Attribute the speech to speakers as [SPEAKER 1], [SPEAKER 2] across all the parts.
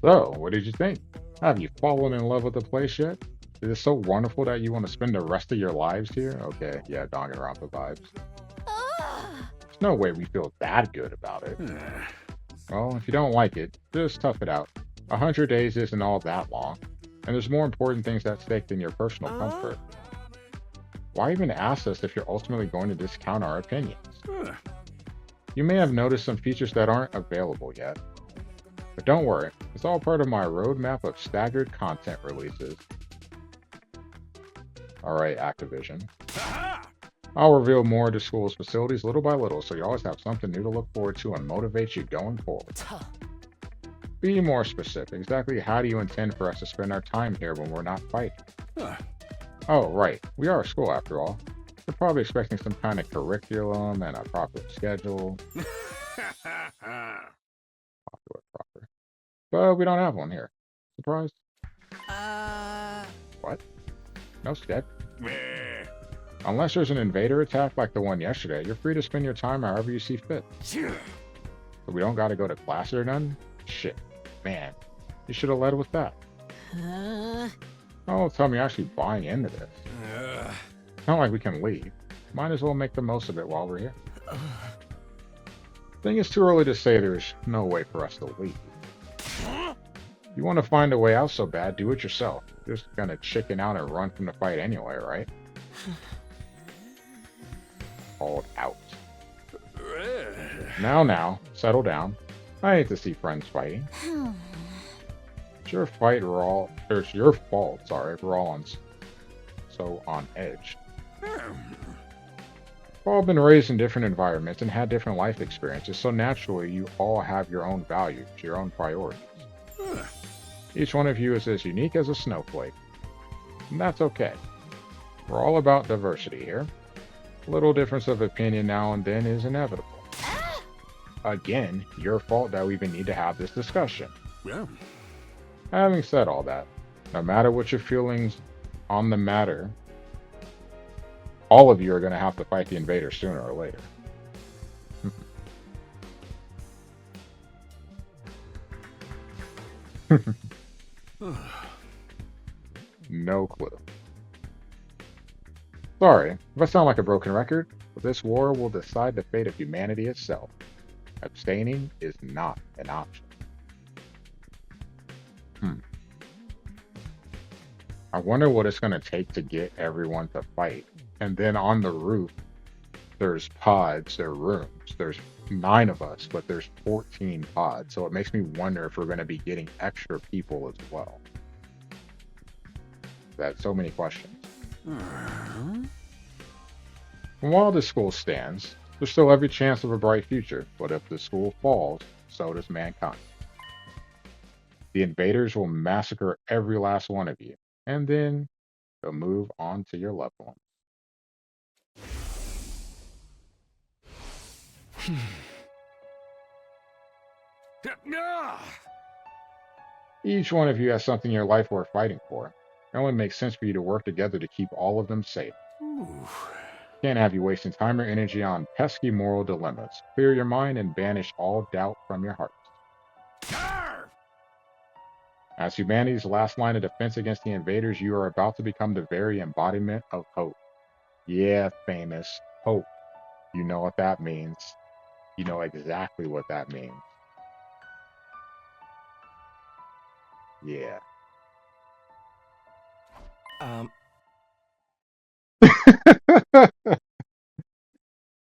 [SPEAKER 1] So, what did you think? Have you fallen in love with the place yet? Is it so wonderful that you want to spend the rest of your lives here? Okay, yeah, Danganronpa vibes. There's no way we feel that good about it. Well, if you don't like it, just tough it out. 100 days isn't all that long, and there's more important things at stake than your personal comfort. Why even ask us if you're ultimately going to discount our opinions? You may have noticed some features that aren't available yet, but don't worry, it's all part of my roadmap of staggered content releases. Alright, Activision. I'll reveal more of the school's facilities little by little so you always have something new to look forward to and motivate you going forward. Be more specific. Exactly how do you intend for us to spend our time here when we're not fighting? Oh, right. We are a school after all. You're probably expecting some kind of curriculum and a proper schedule. Proper. But we don't have one here. Surprised? What? No schedule? Unless there's an invader attack like the one yesterday, you're free to spend your time however you see fit. So we don't gotta go to class or none? Shit. Man, you should have led with that. Oh, tell me you're actually buying into this. It's not like we can leave. Might as well make the most of it while we're here. I think it's too early to say there's no way for us to leave. You want to find a way out so bad, do it yourself. You're just gonna chicken out and run from the fight anyway, right? Called out. Now, settle down. I hate to see friends fighting. It's your fight, it's your fault, sorry, if Rollins so on edge. We've all been raised in different environments and had different life experiences, so naturally you all have your own values, your own priorities. Each one of you is as unique as a snowflake, and that's okay. We're all about diversity here. A little difference of opinion now and then is inevitable. Again, your fault that we even need to have this discussion. Having said all that, no matter what your feelings on the matter, all of you are going to have to fight the invaders sooner or later. No clue. Sorry if I sound like a broken record, but this war will decide the fate of humanity itself. Abstaining is not an option. I wonder what it's going to take to get everyone to fight. And then on the roof, there's pods, there are rooms. There's 9 of us, but there's 14 pods. So it makes me wonder if we're going to be getting extra people as well. That's so many questions. And while the school stands, there's still every chance of a bright future. But if the school falls, so does mankind. The invaders will massacre every last one of you, and then they'll move on to your loved ones. Each one of you has something in your life worth fighting for. It only makes sense for you to work together to keep all of them safe. Can't have you wasting time or energy on pesky moral dilemmas. Clear your mind and banish all doubt from your heart. As humanity's last line of defense against the invaders, you are about to become the very embodiment of hope. Yeah, famous hope. You know what that means. You know exactly what that means. Yeah.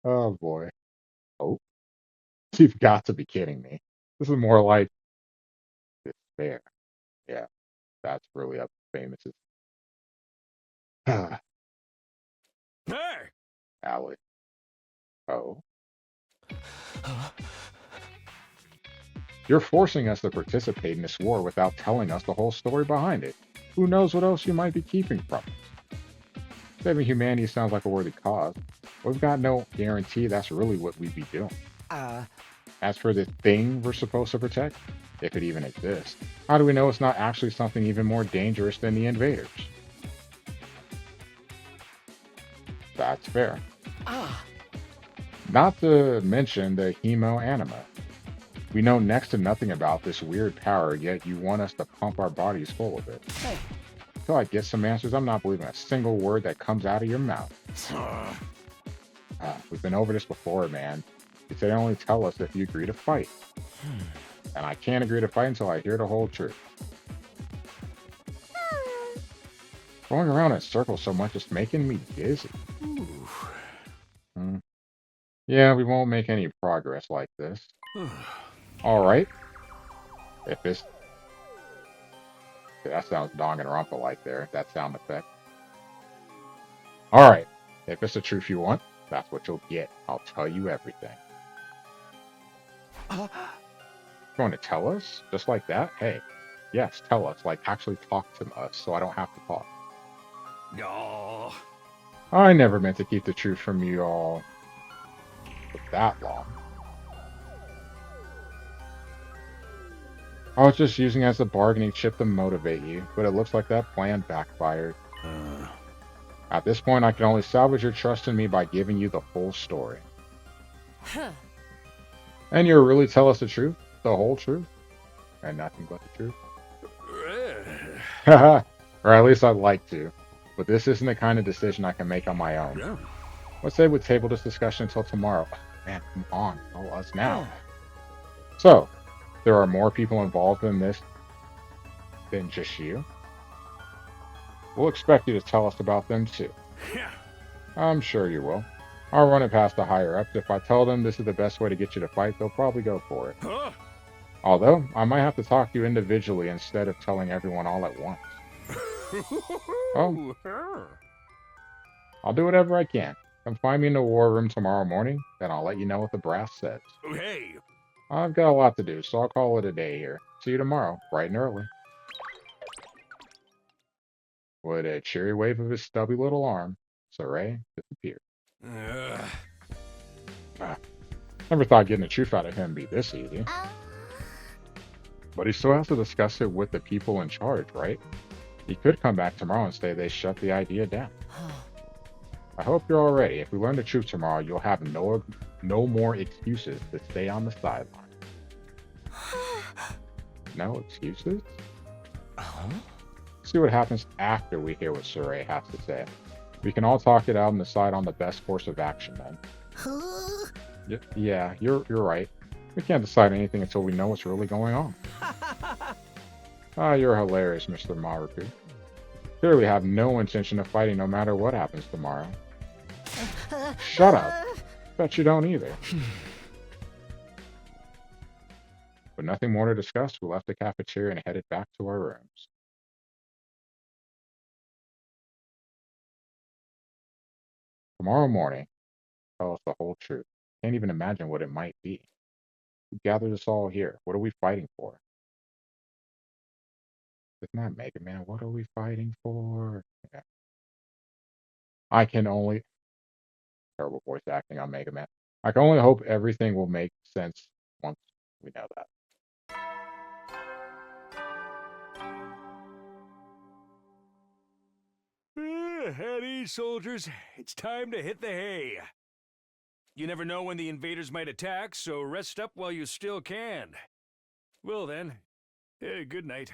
[SPEAKER 1] Oh boy. Hope? You've got to be kidding me. This is more like despair. Yeah, that's really up famous's. Alley. Oh. You're forcing us to participate in this war without telling us the whole story behind it. Who knows what else you might be keeping from us? Saving humanity sounds like a worthy cause. We've got no guarantee that's really what we'd be doing. As for the thing we're supposed to protect, if it even exists, how do we know it's not actually something even more dangerous than the invaders? That's fair. Not to mention the hemo anima. We know next to nothing about this weird power, yet you want us to pump our bodies full of it.
[SPEAKER 2] Hey.
[SPEAKER 1] Till I get some answers, I'm not believing a single word that comes out of your mouth. We've been over this before, man. You say only tell us if you agree to fight. And I can't agree to fight until I hear the whole truth. Going around in circles so much is making me dizzy. Hmm. Yeah, we won't make any progress like this. All right. If it's that sounds Danganronpa like there, that sound effect. All right. If it's the truth you want, that's what you'll get. I'll tell you everything. Going to tell us? Just like that? Hey, yes, tell us. Like, actually talk to us so I don't have to talk.
[SPEAKER 2] No.
[SPEAKER 1] I never meant to keep the truth from you all for that long. I was just using it as a bargaining chip to motivate you, but it looks like that plan backfired. At this point, I can only salvage your trust in me by giving you the full story. And you'll really tell us the truth? The whole truth? And nothing but the truth? Or at least I'd like to. But this isn't the kind of decision I can make on my own.
[SPEAKER 2] Yeah.
[SPEAKER 1] Let's say we table this discussion until tomorrow. Man, come on, tell us now. So, there are more people involved in this than just you. We'll expect you to tell us about them too.
[SPEAKER 2] Yeah.
[SPEAKER 1] I'm sure you will. I'll run it past the higher ups. If I tell them this is the best way to get you to fight, they'll probably go for it.
[SPEAKER 2] Huh?
[SPEAKER 1] Although, I might have to talk to you individually instead of telling everyone all at once. Oh, I'll do whatever I can. Come find me in the war room tomorrow morning, then I'll let you know what the brass says.
[SPEAKER 2] Hey.
[SPEAKER 1] I've got a lot to do, so I'll call it a day here. See you tomorrow, bright and early. With a cheery wave of his stubby little arm, Saray disappeared. Ah, never thought getting the truth out of him would be this easy. But he still has to discuss it with the people in charge, right? He could come back tomorrow and say they shut the idea down. I hope you're all ready. If we learn the truth tomorrow, you'll have no more excuses to stay on the sideline. No excuses? See what happens after we hear what Saray has to say. We can all talk it out and decide on the best course of action then. Yeah, you're right. We can't decide anything until we know what's really going on. You're hilarious, Mr. Maruku. Clearly have no intention of fighting no matter what happens tomorrow. Shut up. Bet you don't either. With nothing more to discuss, we left the cafeteria and headed back to our rooms. Tomorrow morning, tell us the whole truth. Can't even imagine what it might be. Who gathered us all here? What are we fighting for? Isn't that Mega Man? What are we fighting for? Yeah. I can only terrible voice acting on Mega Man. I can only hope everything will make sense once we know that.
[SPEAKER 2] At ease, soldiers. It's time to hit the hay. You never know when the invaders might attack, so rest up while you still can. Well then, good night.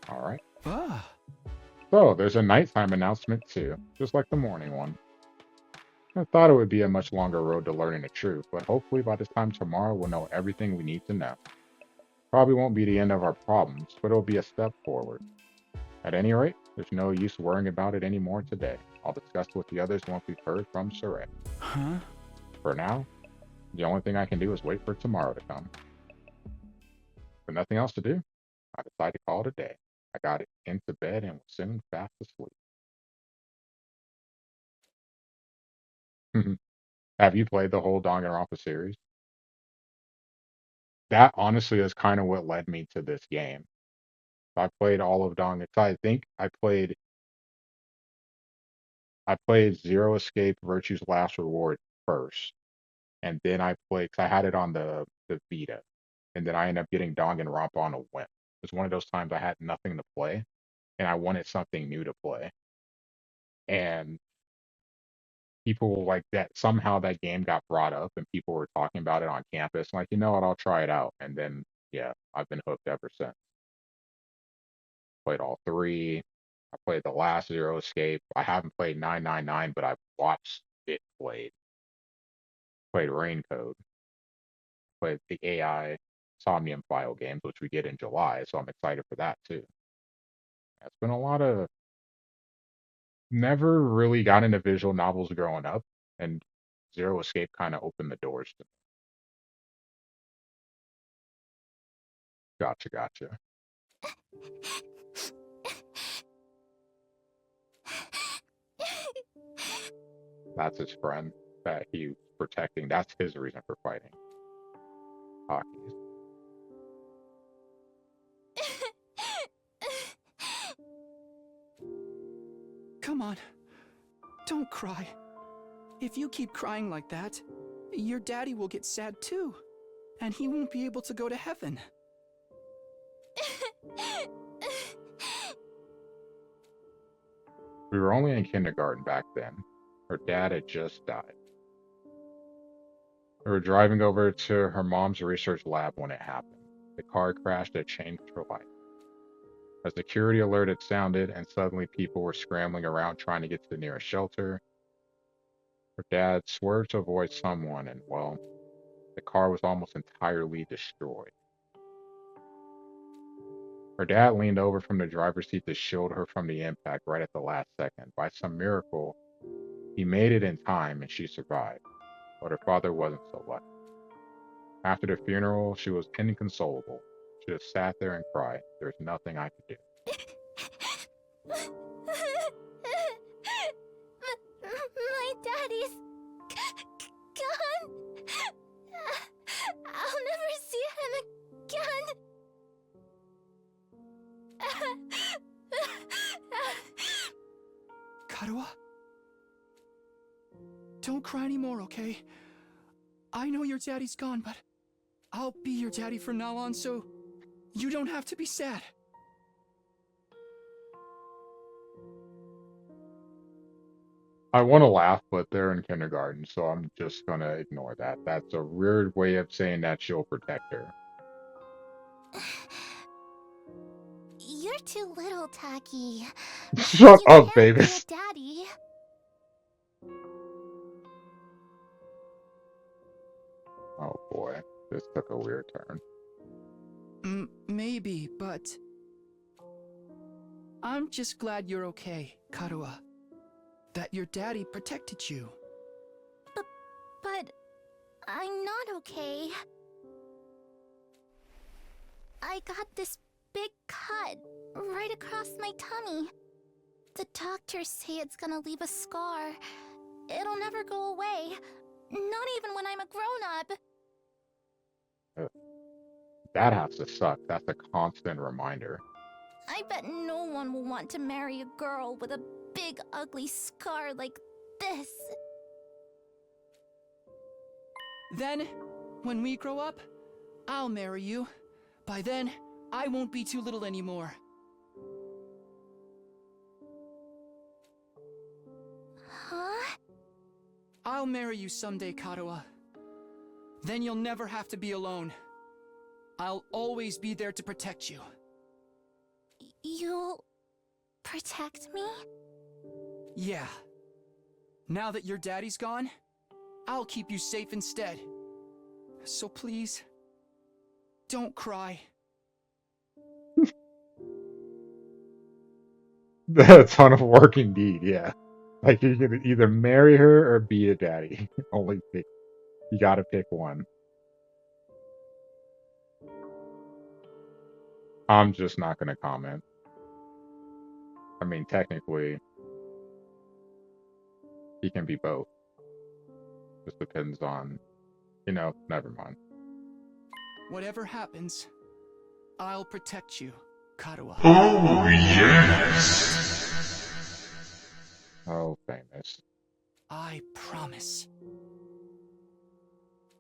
[SPEAKER 1] All right.
[SPEAKER 2] Ah.
[SPEAKER 1] So there's a nighttime announcement too, just like the morning one. I thought it would be a much longer road to learning the truth, but hopefully by this time tomorrow we'll know everything we need to know. Probably won't be the end of our problems, but it'll be a step forward. At any rate, there's no use worrying about it anymore today. I'll discuss with the others once we've heard from Saray.
[SPEAKER 2] Huh?
[SPEAKER 1] For now, the only thing I can do is wait for tomorrow to come. With nothing else to do, I decided to call it a day. I got into bed and was soon fast asleep. Have you played the whole Danganronpa series? That honestly is kind of what led me to this game. I played all of Danganronpa. I think I played Zero Escape Virtue's Last Reward first, and then I played because I had it on the Vita, and then I ended up getting Danganronpa on a whim. It was one of those times I had nothing to play, and I wanted something new to play. And people like that somehow that game got brought up and people were talking about it on campus. Like, you know what, I'll try it out. And then yeah, I've been hooked ever since. Played all three. I played the last Zero Escape. I haven't played 999, but I've watched it played. Played Raincode. Played the AI Somnium File games, which we get in July, so I'm excited for that too. It's been a lot of never really got into visual novels growing up, and Zero Escape kind of opened the doors to me. Gotcha, gotcha. That's his friend that he's protecting. That's his reason for fighting. Hockey.
[SPEAKER 3] Come on. Don't cry. If you keep crying like that, your daddy will get sad too. And he won't be able to go to heaven.
[SPEAKER 1] We were only in kindergarten back then. Her dad had just died. We were driving over to her mom's research lab when it happened. The car crashed that changed her life. A security alert had sounded, and suddenly people were scrambling around trying to get to the nearest shelter. Her dad swerved to avoid someone, and well, the car was almost entirely destroyed. Her dad leaned over from the driver's seat to shield her from the impact right at the last second. By some miracle, he made it in time and she survived, but her father wasn't so lucky. After the funeral, she was inconsolable. She just sat there and cried. There was nothing I could do.
[SPEAKER 4] My daddy's gone. I'll never see him again.
[SPEAKER 3] Karuha? Don't cry anymore, okay? I know your daddy's gone, but I'll be your daddy from now on, so you don't have to be sad.
[SPEAKER 1] I want to laugh, but they're in kindergarten, so I'm just going to ignore that. That's a weird way of saying that she'll protect her.
[SPEAKER 4] You're too little, Taki.
[SPEAKER 1] Shut
[SPEAKER 4] You
[SPEAKER 1] up,
[SPEAKER 4] can't be
[SPEAKER 1] Davis.
[SPEAKER 4] a daddy.
[SPEAKER 1] Oh boy, this took a weird turn.
[SPEAKER 3] Maybe, but I'm just glad you're okay, Karuha. That your daddy protected you.
[SPEAKER 4] But I'm not okay. I got this big cut right across my tummy. The doctors say it's gonna leave a scar. It'll never go away. Not even when I'm a grown-up.
[SPEAKER 1] That has to suck. That's a constant reminder.
[SPEAKER 4] I bet no one will want to marry a girl with a big ugly scar like this.
[SPEAKER 3] Then, when we grow up, I'll marry you. By then, I won't be too little anymore.
[SPEAKER 4] Huh?
[SPEAKER 3] I'll marry you someday, Karuha. Then you'll never have to be alone. I'll always be there to protect you.
[SPEAKER 4] You'll protect me?
[SPEAKER 3] Yeah. Now that your daddy's gone, I'll keep you safe instead. So please, don't cry.
[SPEAKER 1] A ton of work indeed, yeah. Like you can either marry her or be a daddy. Only pick. You gotta pick one. I'm just not gonna comment. I mean, technically, he can be both. Just depends on, never mind.
[SPEAKER 3] Whatever happens, I'll protect you, Karuha.
[SPEAKER 5] Oh, yes!
[SPEAKER 1] Oh, famous.
[SPEAKER 3] I promise.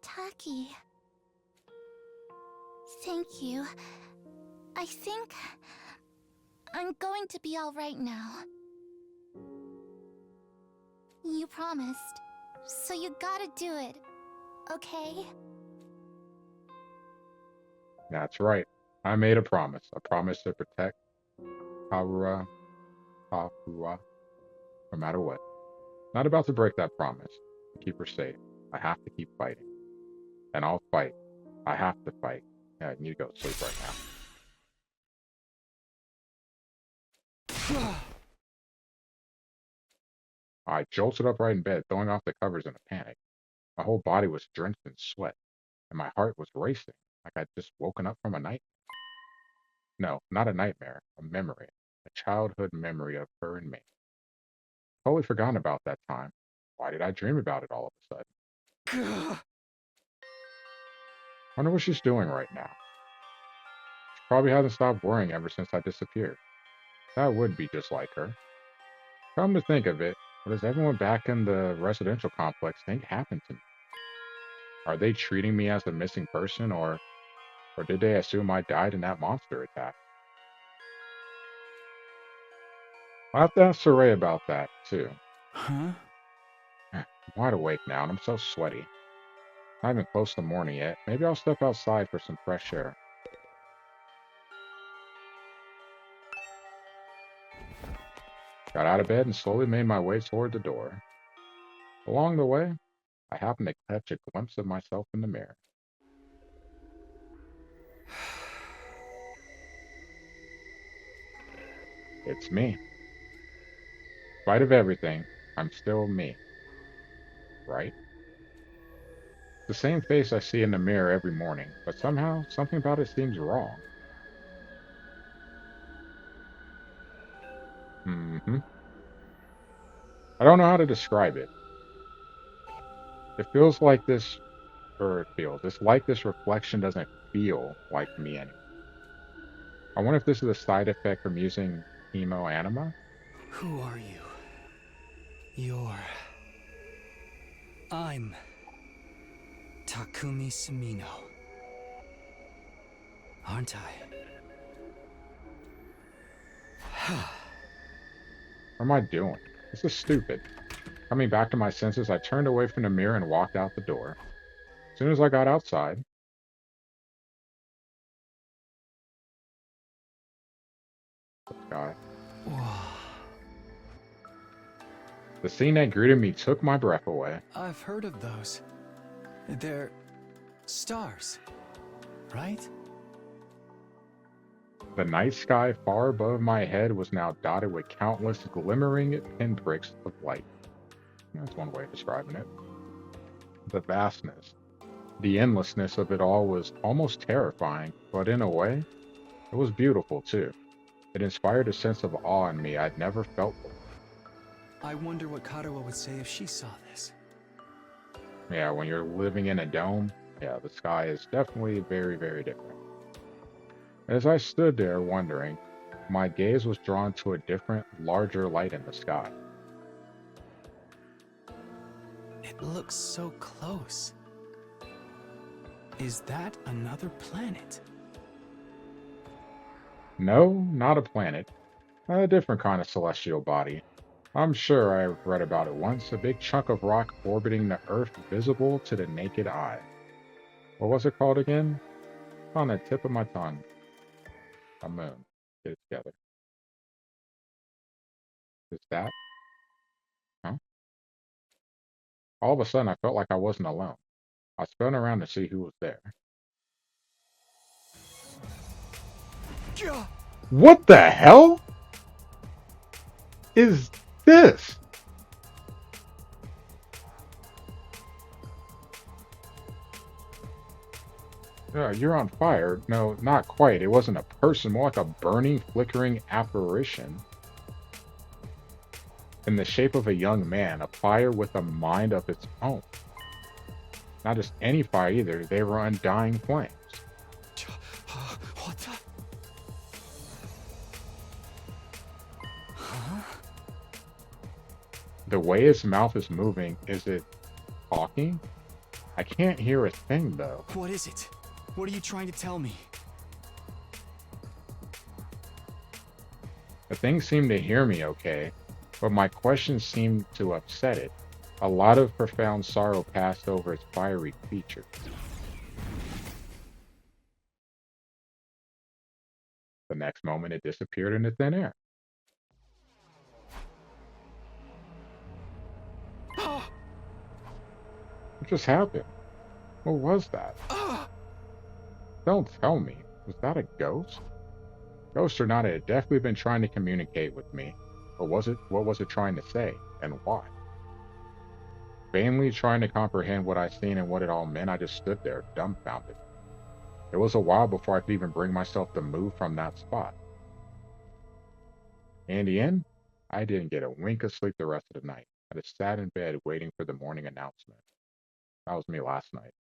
[SPEAKER 4] Taki. Thank you. I think I'm going to be all right now. You promised. So you gotta do it. Okay?
[SPEAKER 1] That's right. I made a promise. A promise to protect Karua, no matter what. Not about to break that promise. To keep her safe. I have to keep fighting. And I'll fight. I have to fight. Yeah, I need to go to sleep right now. I jolted upright in bed, throwing off the covers in a panic. My whole body was drenched in sweat, and my heart was racing, like I'd just woken up from a nightmare. No, not a nightmare, a memory. A childhood memory of her and me. Totally forgotten about that time. Why did I dream about it all of a sudden? Wonder what she's doing right now. She probably hasn't stopped worrying ever since I disappeared. That would be just like her. Come to think of it, what does everyone back in the residential complex think happened to me? Are they treating me as a missing person, or did they assume I died in that monster attack? I'll have to ask Saray about that, too.
[SPEAKER 3] Huh?
[SPEAKER 1] I'm wide awake now, and I'm so sweaty. Not even close to morning yet. Maybe I'll step outside for some fresh air. Got out of bed and slowly made my way toward the door. Along the way, I happened to catch a glimpse of myself in the mirror. It's me. In spite of everything, I'm still me. Right? The same face I see in the mirror every morning, but somehow, something about it seems wrong. I don't know how to describe it. It feels like this, it's like this reflection doesn't feel like me anymore. I wonder if this is a side effect from using emo anima?
[SPEAKER 3] Who are you? I'm Takumi Sumino. Aren't I?
[SPEAKER 1] What am I doing? This is stupid. Coming back to my senses, I turned away from the mirror and walked out the door. As soon as I got outside, the scene that greeted me took my breath away.
[SPEAKER 3] I've heard of those. They're stars, right?
[SPEAKER 1] The night sky far above my head was now dotted with countless glimmering pinpricks of light. That's one way of describing it. The vastness, the endlessness of it all was almost terrifying, but in a way, it was beautiful too. It inspired a sense of awe in me I'd never felt before.
[SPEAKER 3] I wonder what Karuo would say if she saw this.
[SPEAKER 1] Yeah, when you're living in a dome, yeah, the sky is definitely very, very different. As I stood there wondering, my gaze was drawn to a different, larger light in the sky.
[SPEAKER 3] It looks so close. Is that another planet?
[SPEAKER 1] No, not a planet. A different kind of celestial body. I'm sure I've read about it once, a big chunk of rock orbiting the Earth visible to the naked eye. What was it called again? On the tip of my tongue. A moon. Get it together. Is that? Huh? All of a sudden, I felt like I wasn't alone. I spun around to see who was there. What the hell is this? You're on fire. No, not quite. It wasn't a person, more like a burning, flickering apparition. In the shape of a young man, a fire with a mind of its own. Not just any fire either, they were undying flames.
[SPEAKER 3] What the? Huh?
[SPEAKER 1] The way its mouth is moving, is it talking? I can't hear a thing though.
[SPEAKER 3] What is it? What are you trying to tell me?
[SPEAKER 1] The thing seemed to hear me okay, but my questions seemed to upset it. A lot of profound sorrow passed over its fiery features. The next moment, it disappeared into thin air. What just happened? What was that? Don't tell me. Was that a ghost? Ghost or not, it had definitely been trying to communicate with me. But what was it trying to say? And why? Vainly trying to comprehend what I seen and what it all meant, I just stood there, dumbfounded. It was a while before I could even bring myself to move from that spot. In the end, I didn't get a wink of sleep the rest of the night. I just sat in bed waiting for the morning announcement. That was me last night.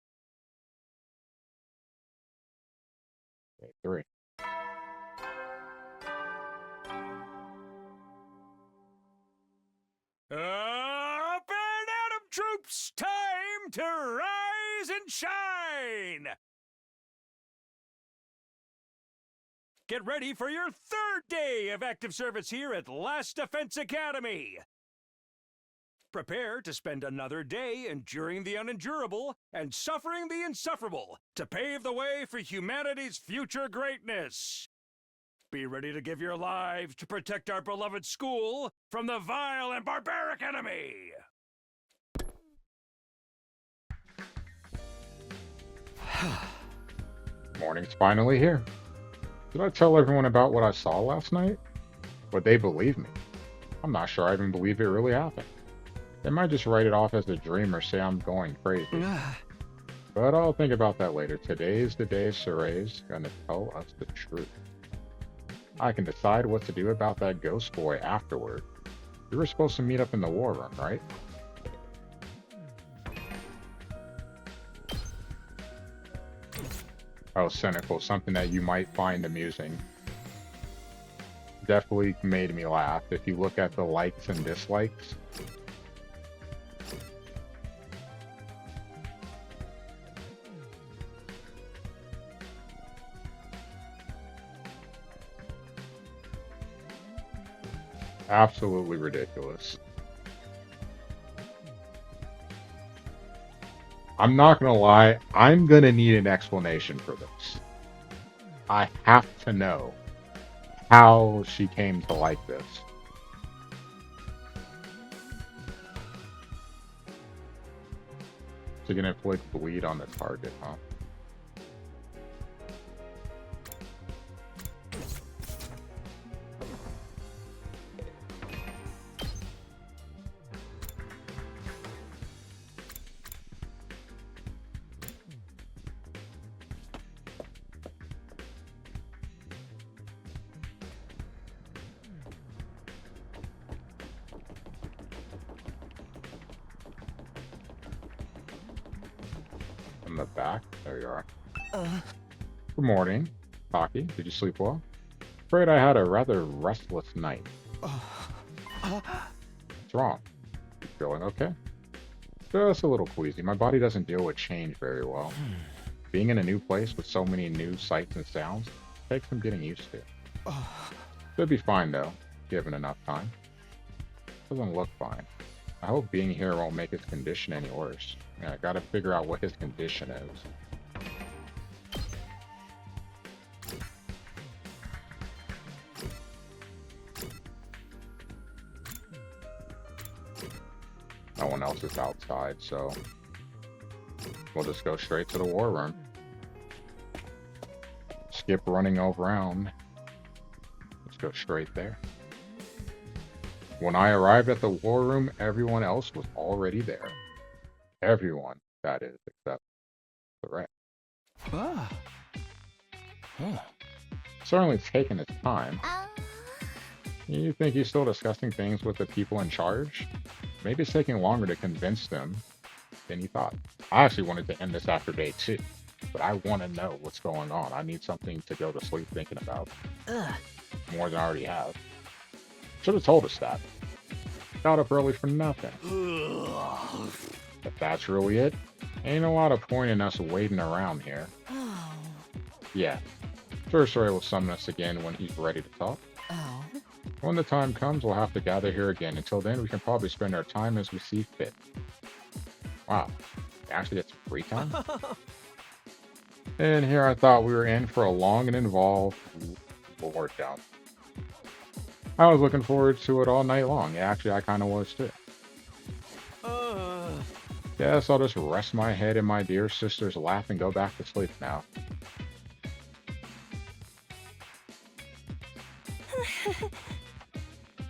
[SPEAKER 1] Day 3.
[SPEAKER 2] Up and Atom troops, time to rise and shine! Get ready for your third day of active service here at Last Defense Academy! Prepare to spend another day enduring the unendurable and suffering the insufferable to pave the way for humanity's future greatness. Be ready to give your lives to protect our beloved school from the vile and barbaric enemy!
[SPEAKER 1] Morning's finally here. Did I tell everyone about what I saw last night? Would they believe me? I'm not sure I even believe it really happened. They might just write it off as a dream or say I'm going crazy. But I'll think about that later. Today's the day Sorey's gonna tell us the truth. I can decide what to do about that ghost boy afterward. We were supposed to meet up in the war room, right? Oh, cynical. Something that you might find amusing. Definitely made me laugh. If you look at the likes and dislikes. Absolutely ridiculous. I'm not gonna lie, I'm gonna need an explanation for this. I have to know how she came to like this. So you're gonna inflict bleed on the target, huh? In the back. There you are. Good morning, Taki. Did you sleep well? Afraid I had a rather restless night. What's wrong? You feeling okay? Just a little queasy. My body doesn't deal with change very well. Being in a new place with so many new sights and sounds takes some getting used to. Should be fine though, given enough time. Doesn't look fine. I hope being here won't make his condition any worse. Yeah, I gotta figure out what his condition is. No one else is outside, so we'll just go straight to the war room. Skip running around. Let's go straight there. When I arrived at the war room, everyone else was already there. Everyone, that is, except the rat. Certainly taking its time. You think he's still discussing things with the people in charge? Maybe it's taking longer to convince them than he thought. I actually wanted to end this after day 2, but I want to know what's going on. I need something to go to sleep thinking about. More than I already have. Should have told us that. Got up early for nothing. If that's really it, ain't a lot of point in us waiting around here. Yeah, Sorcerer will summon us again when he's ready to talk.
[SPEAKER 3] Oh.
[SPEAKER 1] When the time comes, we'll have to gather here again. Until then, we can probably spend our time as we see fit. Wow. It actually gets free time? And here I thought we were in for a long and involved Lord down. I was looking forward to it all night long. Actually, I kind of was too. Guess I'll just rest my head in my dear sister's lap and go back to sleep now.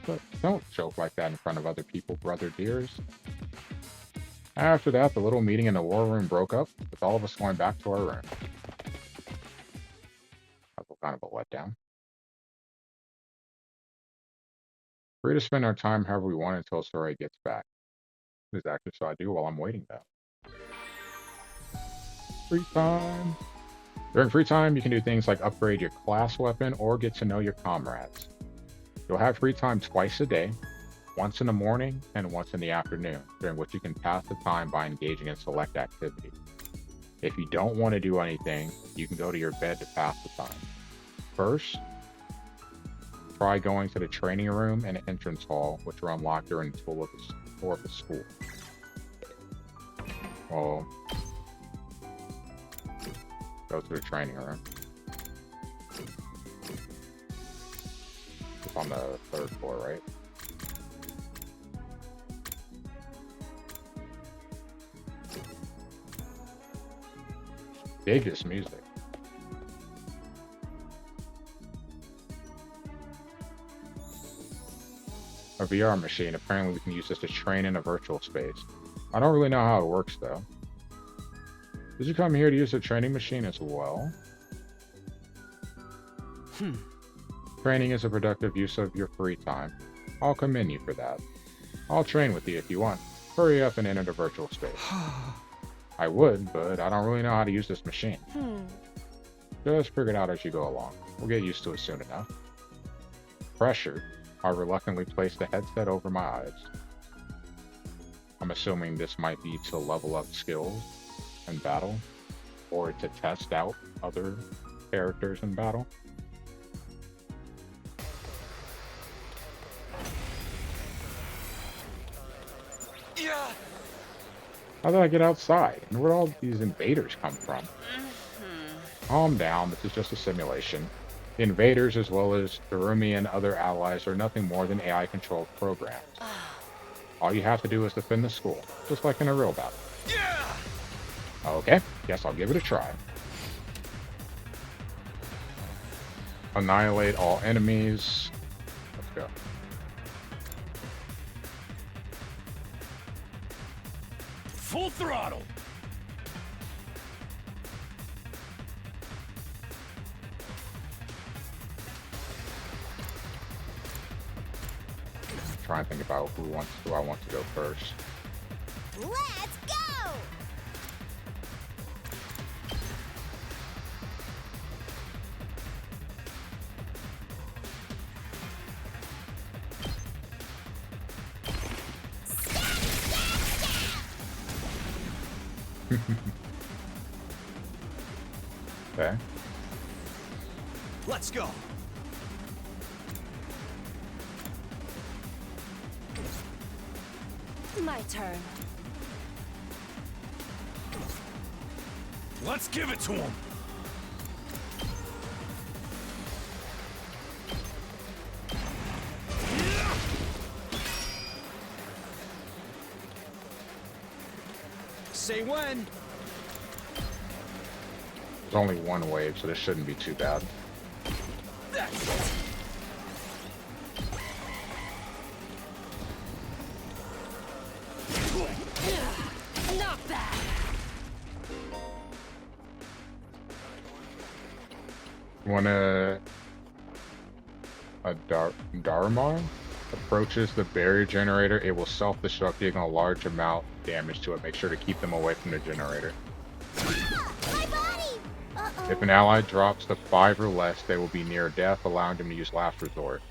[SPEAKER 1] But don't joke like that in front of other people, brother dears. After that, the little meeting in the war room broke up, with all of us going back to our room. That was kind of a letdown. Free to spend our time however we want until Soraya gets back. This is actually what I do while I'm waiting, though. Free time. During free time, you can do things like upgrade your class weapon or get to know your comrades. You'll have free time twice a day, once in the morning and once in the afternoon, during which you can pass the time by engaging in select activity. If you don't want to do anything, you can go to your bed to pass the time. First, try going to the training room and entrance hall, which are unlocked during the tour of the school. Well, go to the training room. It's on the 3rd floor, right? Dig this music. A VR machine. Apparently we can use this to train in a virtual space. I don't really know how it works though. Did you come here to use the training machine as well? Training is a productive use of your free time. I'll commend you for that. I'll train with you if you want. Hurry up and enter the virtual space. I would, but I don't really know how to use this machine. Just figure it out as you go along. We'll get used to it soon enough. Pressured, I reluctantly place the headset over my eyes. I'm assuming this might be to level up skills in battle, or to test out other characters in battle.
[SPEAKER 3] Yeah.
[SPEAKER 1] How did I get outside? And where'd all these invaders come from? Calm down, this is just a simulation. The invaders, as well as Darumi and other allies, are nothing more than AI-controlled programs. All you have to do is defend the school, just like in a real battle.
[SPEAKER 3] Yeah.
[SPEAKER 1] Okay, guess I'll give it a try. Annihilate all enemies. Let's go.
[SPEAKER 2] Full throttle!
[SPEAKER 1] Try and think about who I want to go first.
[SPEAKER 4] Let's go!
[SPEAKER 1] Okay.
[SPEAKER 3] Let's go.
[SPEAKER 6] My turn.
[SPEAKER 2] Let's give it to him!
[SPEAKER 3] Say when.
[SPEAKER 1] There's only one wave, so this shouldn't be too bad.
[SPEAKER 3] That's it.
[SPEAKER 6] Not bad.
[SPEAKER 1] When a Daramar approaches the barrier generator, it will self-destruct, dealing a large amount of damage to it. Make sure to keep them away from the generator.
[SPEAKER 4] My body! Uh-oh.
[SPEAKER 1] If an ally drops to 5 or less, they will be near death, allowing them to use last resort.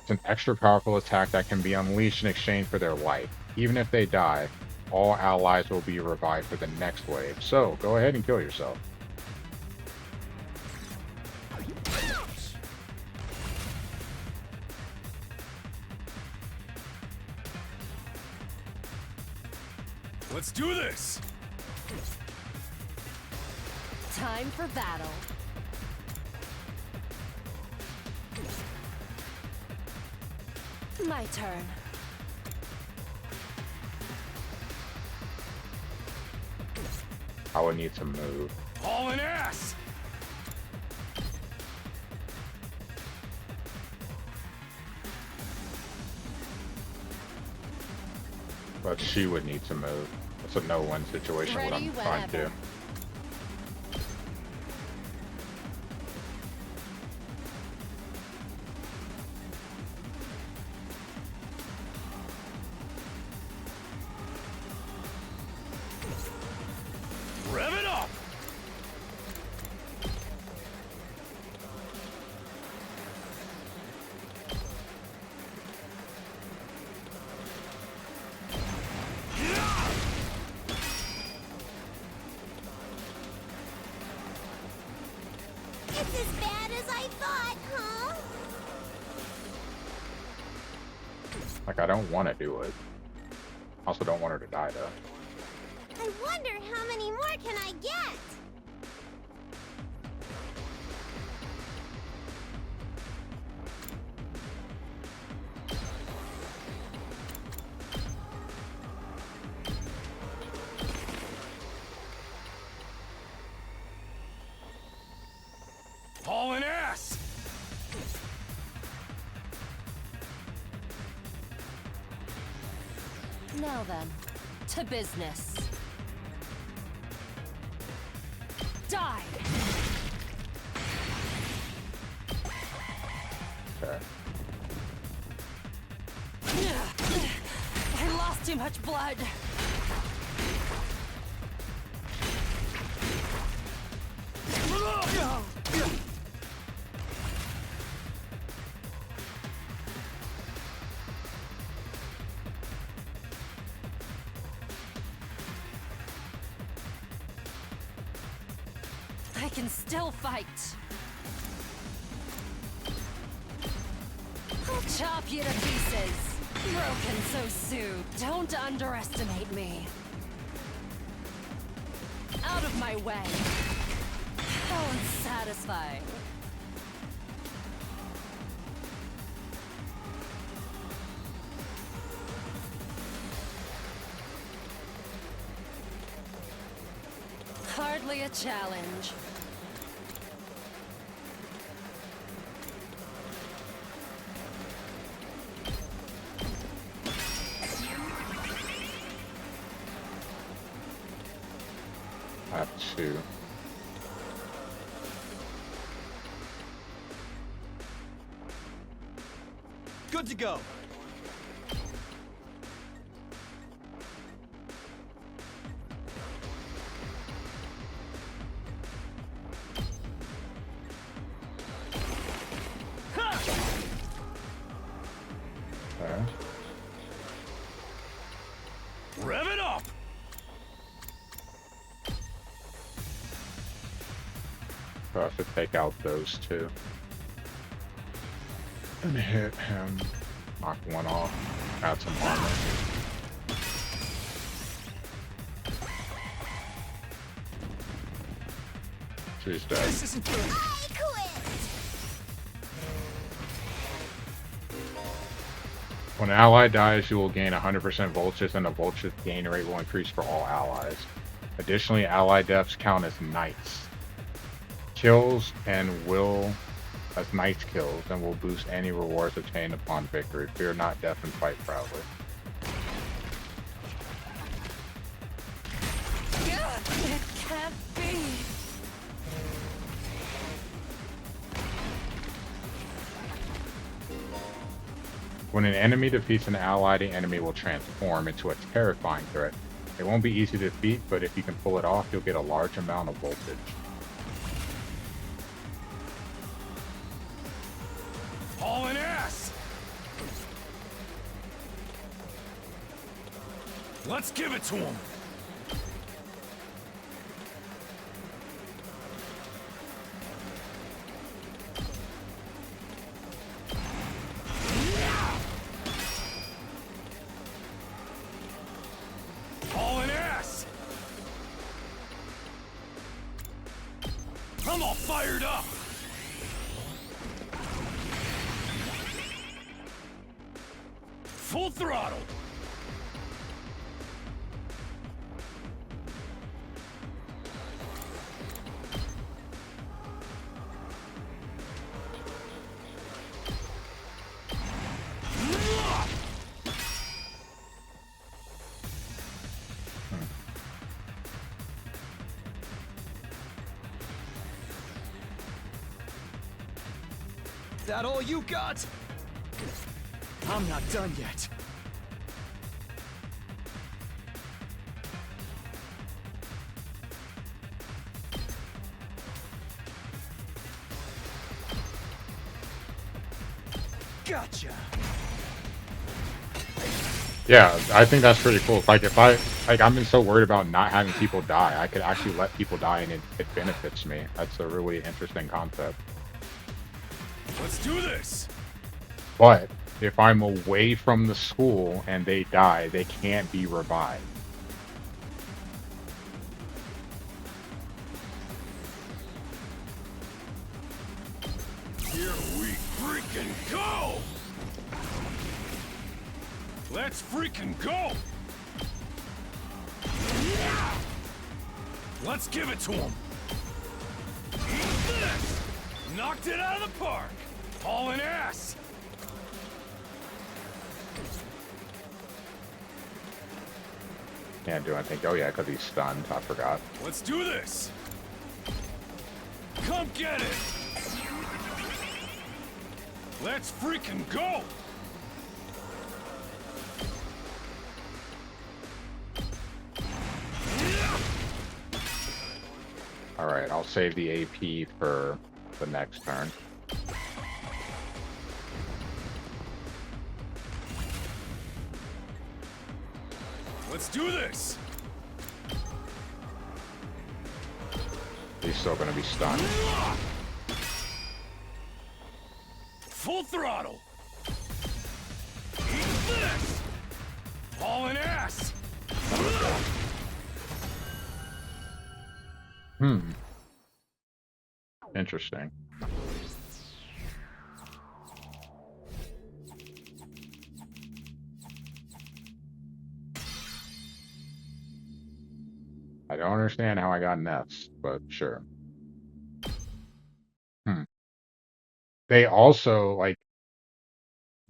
[SPEAKER 1] It's an extra powerful attack that can be unleashed in exchange for their life. Even if they die, all allies will be revived for the next wave. So, go ahead and kill yourself.
[SPEAKER 2] Let's do this!
[SPEAKER 6] Time for battle. My turn.
[SPEAKER 1] I would need to move.
[SPEAKER 2] Hauling ass!
[SPEAKER 1] But she would need to move. It's a no-win situation what
[SPEAKER 6] Ready
[SPEAKER 1] I'm trying to do.
[SPEAKER 6] whenever.
[SPEAKER 2] Rev it up!
[SPEAKER 4] It's as bad as I thought, huh?
[SPEAKER 1] Like, I don't want to do it. I also don't want her to die, though.
[SPEAKER 4] I wonder how many more can I get?
[SPEAKER 2] Hauling ass!
[SPEAKER 6] Now then, to business. Die!
[SPEAKER 1] Okay.
[SPEAKER 6] I lost too much blood. I can still fight. I'll chop you to pieces. Broken so soon. Don't underestimate me. Out of my way. How unsatisfying. Hardly a challenge.
[SPEAKER 1] I have two.
[SPEAKER 3] Good to go.
[SPEAKER 1] Okay.
[SPEAKER 2] Rev it up!
[SPEAKER 1] So I have to take out those two. And hit him. Knock one off. Add some armor. She's dead.
[SPEAKER 3] This isn't good.
[SPEAKER 4] I quit!
[SPEAKER 1] When an ally dies, you will gain 100% Vultures, and the Vulture's gain rate will increase for all allies. Additionally, ally deaths count as knights. Kills and will as knights kills and will boost any rewards obtained upon victory. Fear not death and fight proudly.
[SPEAKER 6] It can't be.
[SPEAKER 1] When an enemy defeats an ally, the enemy will transform into a terrifying threat. It won't be easy to defeat, but if you can pull it off, you'll get a large amount of voltage.
[SPEAKER 2] Hauling ass! Let's give it to him! Hauling ass! fired up! Full throttle!
[SPEAKER 3] That all you got? I'm not done yet. Gotcha.
[SPEAKER 1] Yeah, I think that's pretty cool. Like if I've been so worried about not having people die, I could actually let people die and it benefits me. That's a really interesting concept.
[SPEAKER 2] Let's do this!
[SPEAKER 1] But if I'm away from the school and they die, they can't be revived.
[SPEAKER 2] Here we freaking go! Let's freaking go! Let's give it to him! Eat this! Knocked it out of the park! Hauling ass!
[SPEAKER 1] Can't do anything. Oh yeah, because he's stunned. I forgot.
[SPEAKER 2] Let's do this! Come get it! Let's freaking go!
[SPEAKER 1] Alright, I'll save the AP for the next turn.
[SPEAKER 2] Let's do this!
[SPEAKER 1] He's still gonna be stunned.
[SPEAKER 2] Full throttle! Eat this! Hauling ass!
[SPEAKER 1] Interesting. I don't understand how I got an S, but sure. They also, like,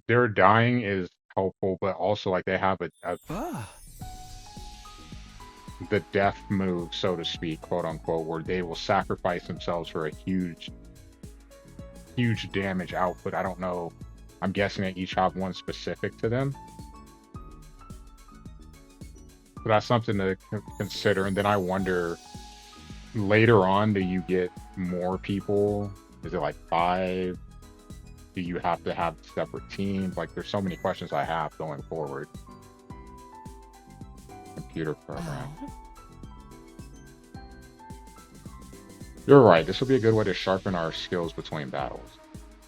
[SPEAKER 1] their dying is helpful, but also, like, they have the death move, so to speak, quote unquote, where they will sacrifice themselves for a huge damage output. I don't know. I'm guessing they each have one specific to them. So that's something to consider. And then I wonder, later on, do you get more people? Is it like 5? Do you have to have separate teams? Like, there's so many questions I have going forward. Computer program. You're right. This will be a good way to sharpen our skills between battles.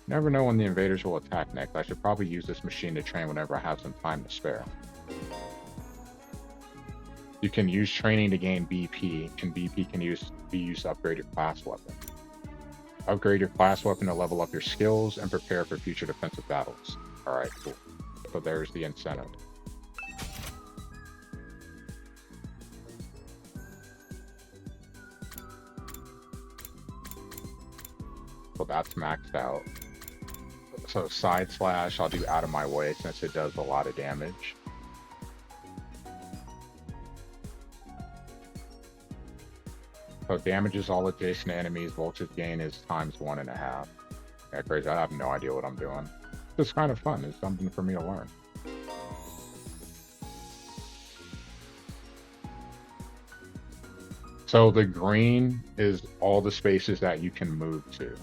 [SPEAKER 1] Never know when the invaders will attack next. I should probably use this machine to train whenever I have some time to spare. You can use training to gain BP, and BP can be used to upgrade your class weapon. Upgrade your class weapon to level up your skills and prepare for future defensive battles. Alright, cool. So there's the incentive. So that's maxed out. So side slash, I'll do out of my way since it does a lot of damage. So damages all adjacent enemies. Voltage gain is times 1.5. Yeah, crazy. I have no idea what I'm doing. It's kind of fun. It's something for me to learn. So the green is all the spaces that you can move to.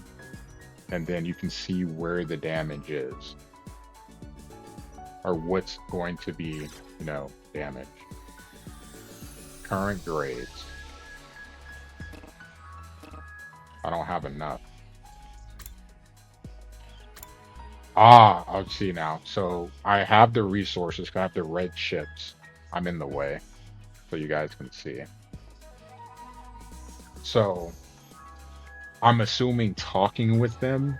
[SPEAKER 1] And then you can see where the damage is. Or what's going to be, you know, damage. Current grades. I don't have enough. Ah, I'll see now. So I have the resources. I have the red chips. I'm in the way, so you guys can see. So I'm assuming talking with them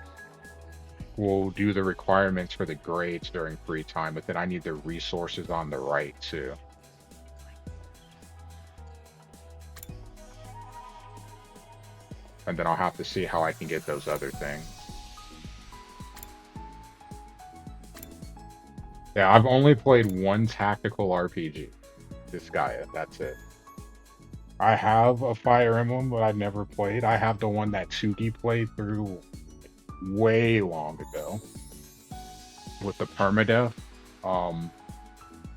[SPEAKER 1] will do the requirements for the grades during free time, but then I need the resources on the right too. And then I'll have to see how I can get those other things. Yeah, I've only played one tactical RPG. Disgaea, that's it. I have a Fire Emblem, but I've never played. I have the one that Tsuki played through way long ago with the permadeath.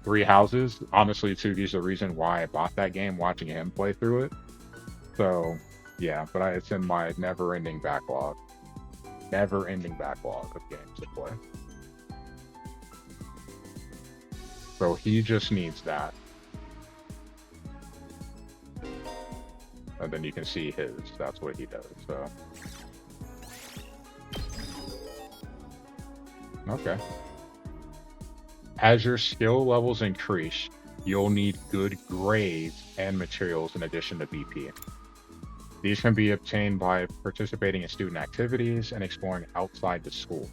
[SPEAKER 1] Three Houses. Honestly, Tsuki's the reason why I bought that game, watching him play through it. So, yeah, but it's in my never-ending backlog. Never-ending backlog of games to play. So he just needs that. And then you can see his. That's what he does, so. Okay. As your skill levels increase, you'll need good grades and materials in addition to BP. These can be obtained by participating in student activities and exploring outside the school.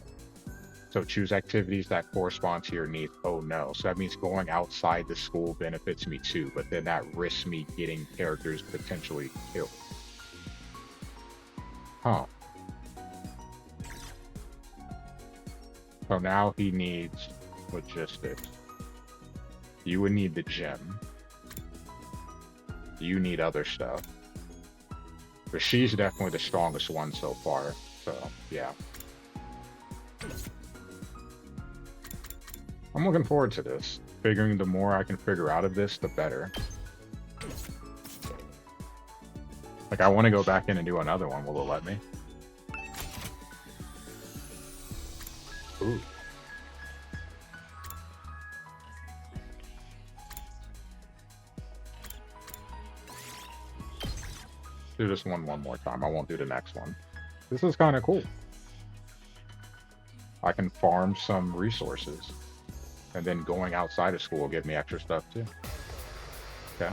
[SPEAKER 1] So choose activities that correspond to your needs. Oh no, so that means going outside the school benefits me too, but then that risks me getting characters potentially killed. Huh. So now he needs logistics. You would need the gym. You need other stuff. But she's definitely the strongest one so far, so yeah. I'm looking forward to this. Figuring the more I can figure out of this, the better. Like, I want to go back in and do another one. Will it let me? Ooh. Do this one more time. I won't do the next one. This is kind of cool. I can farm some resources. And then going outside of school will give me extra stuff too. Okay.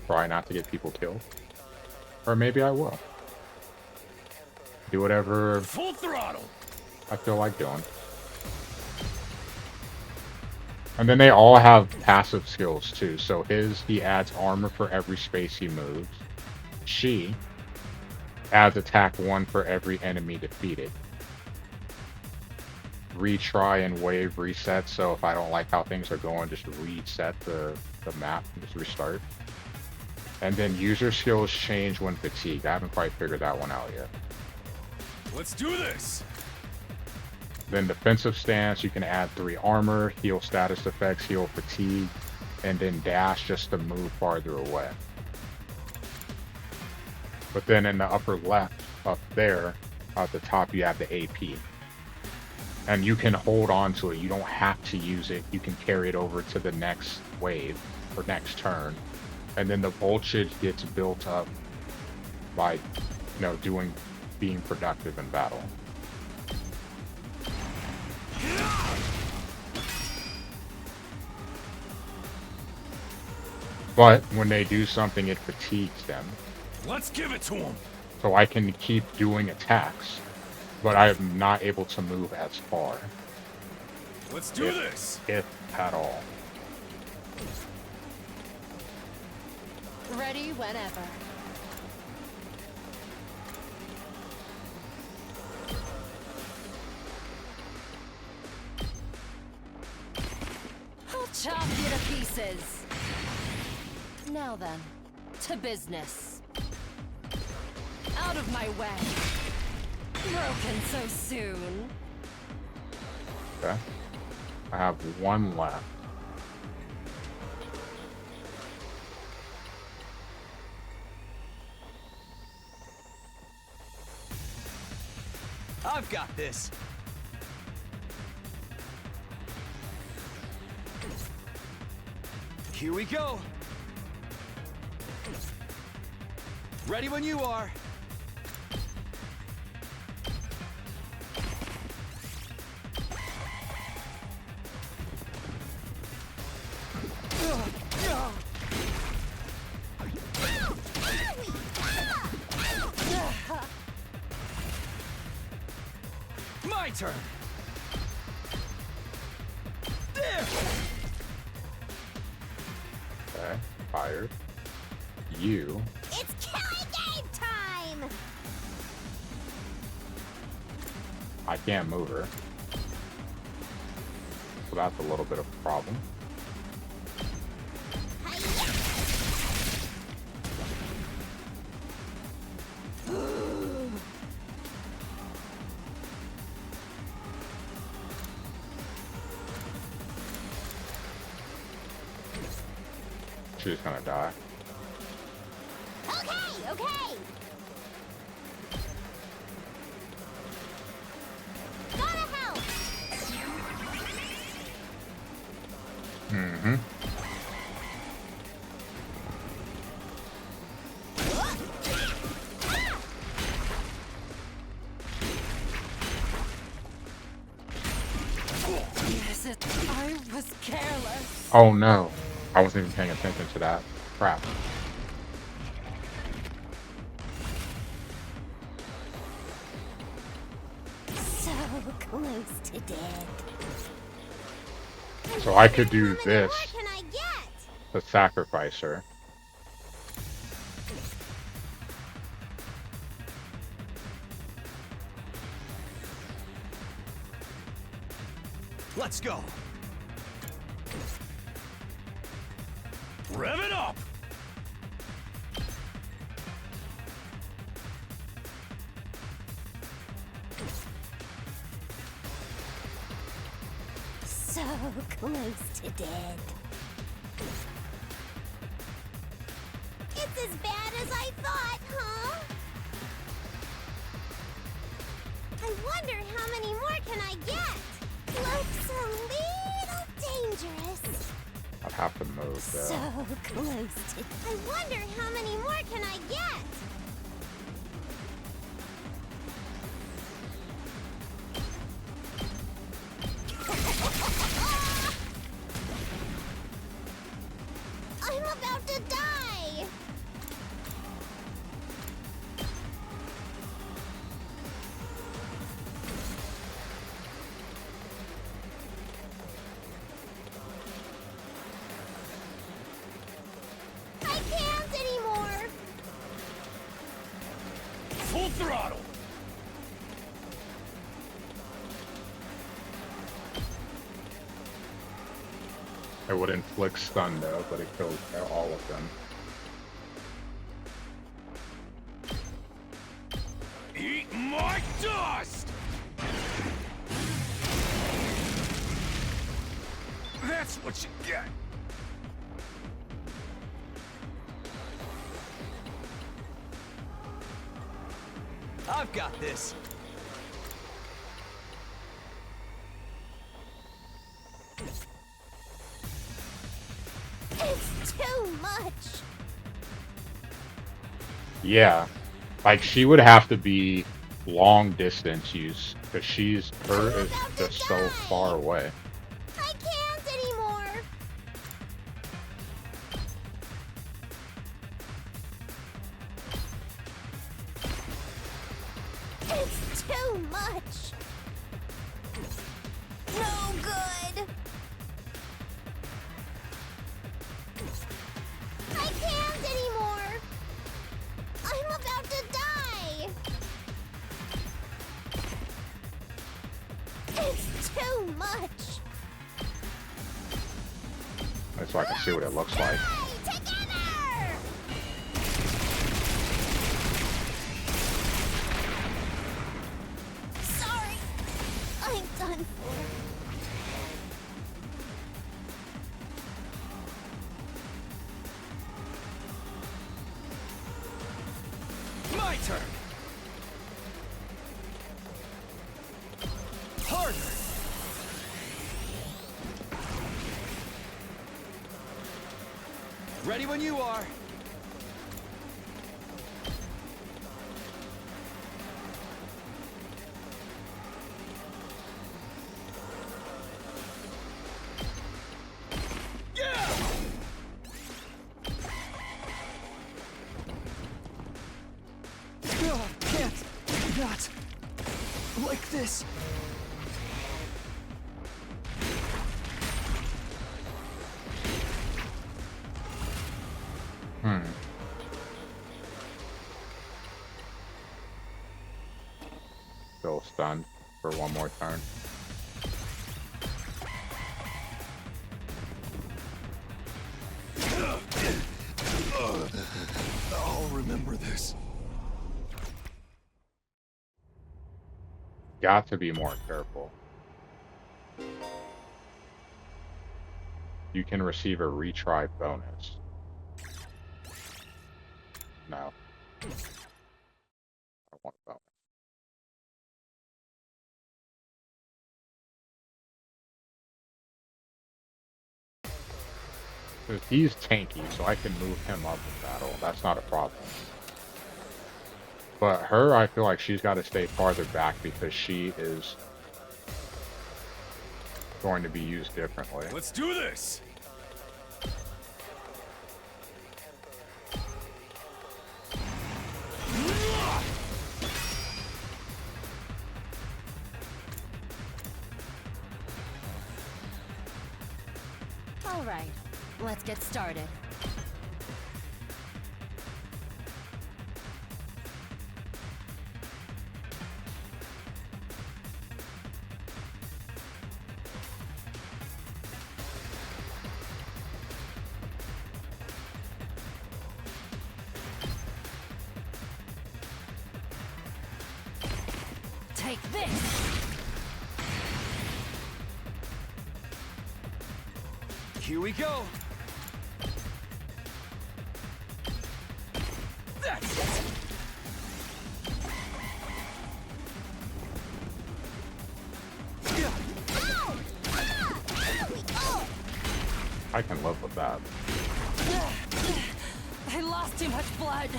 [SPEAKER 1] Try not to get people killed. Or maybe I will. Do whatever
[SPEAKER 2] Full throttle.
[SPEAKER 1] I feel like doing. And then they all have passive skills too. So he adds armor for every space he moves. She adds attack 1 for every enemy defeated. Retry and wave reset. So if I don't like how things are going, just reset the map and just restart. And then user skills change when fatigued. I haven't quite figured that one out yet.
[SPEAKER 2] Let's do this.
[SPEAKER 1] Then defensive stance, you can add 3 armor, heal status effects, heal fatigue, and then dash just to move farther away. But then in the upper left, up there, at the top, you have the AP. And you can hold on to it. You don't have to use it. You can carry it over to the next wave, or next turn. And then the voltage gets built up by, being productive in battle. But when they do something, it fatigues them.
[SPEAKER 2] Let's give it to him.
[SPEAKER 1] So I can keep doing attacks, but I am not able to move as far.
[SPEAKER 2] Let's do this.
[SPEAKER 1] If at all.
[SPEAKER 6] Ready whenever. I'll chop you to pieces. Now then, to business. Out of my way. Broken so soon.
[SPEAKER 1] Okay. I have 1 left.
[SPEAKER 3] I've got this. Here we go. Ready when you are. turn. There.
[SPEAKER 1] Okay, fired. You.
[SPEAKER 4] It's killing game time!
[SPEAKER 1] I can't move her. So that's a little bit of a problem.
[SPEAKER 4] Hi-ya!
[SPEAKER 1] She's gonna die.
[SPEAKER 4] Okay, okay! Gotta help!
[SPEAKER 1] Mm-hmm.
[SPEAKER 6] Yes, I was careless.
[SPEAKER 1] Oh no. I wasn't even paying attention to that. Crap.
[SPEAKER 4] So close to dead.
[SPEAKER 1] So I could do
[SPEAKER 4] How many
[SPEAKER 1] this
[SPEAKER 4] more can I get?
[SPEAKER 1] to sacrifice her.
[SPEAKER 3] Let's go.
[SPEAKER 2] Rev it up!
[SPEAKER 4] So close to dead. It's as bad as I thought, huh? I wonder how many more can I get? Looks a little dangerous.
[SPEAKER 1] I'd have to move
[SPEAKER 4] So
[SPEAKER 1] though.
[SPEAKER 4] close to... I wonder how many more can I get? I'm about to die! I can't anymore!
[SPEAKER 2] Full throttle!
[SPEAKER 1] It would inflict stun though, but it kills all of them.
[SPEAKER 2] Eat my dust! That's what you get!
[SPEAKER 3] I've got this.
[SPEAKER 4] It's too much!
[SPEAKER 1] Yeah. Like she would have to be long distance use because her is just so far away.
[SPEAKER 4] I can't anymore! It's too much! No good! I can't anymore! I'm about to die! It's too much!
[SPEAKER 1] So I can see what it looks like.
[SPEAKER 4] Die together! Sorry, I'm done for.
[SPEAKER 3] My turn. Harder. Ready when you are. Yeah! Can't. Not. Like this.
[SPEAKER 1] Hmm. Still stunned for one more turn.
[SPEAKER 3] I'll remember this.
[SPEAKER 1] Got to be more careful. You can receive a retry bonus. No. I want a bonus. He's tanky, so I can move him up in battle. That's not a problem. But her, I feel like she's got to stay farther back because she is going to be used differently.
[SPEAKER 2] Let's do this!
[SPEAKER 6] All right, let's get started. Take this!
[SPEAKER 3] Here we go. That's it.
[SPEAKER 1] I can live with that.
[SPEAKER 6] I lost too much blood.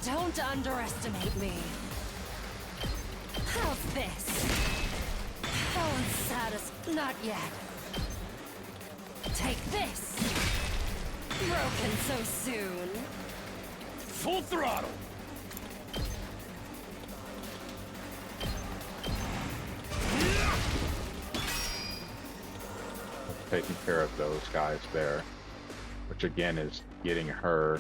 [SPEAKER 6] Don't underestimate me. How's this? Not yet. Take this. Broken so soon.
[SPEAKER 2] Full throttle!
[SPEAKER 1] Taking care of those guys there, which again is getting her.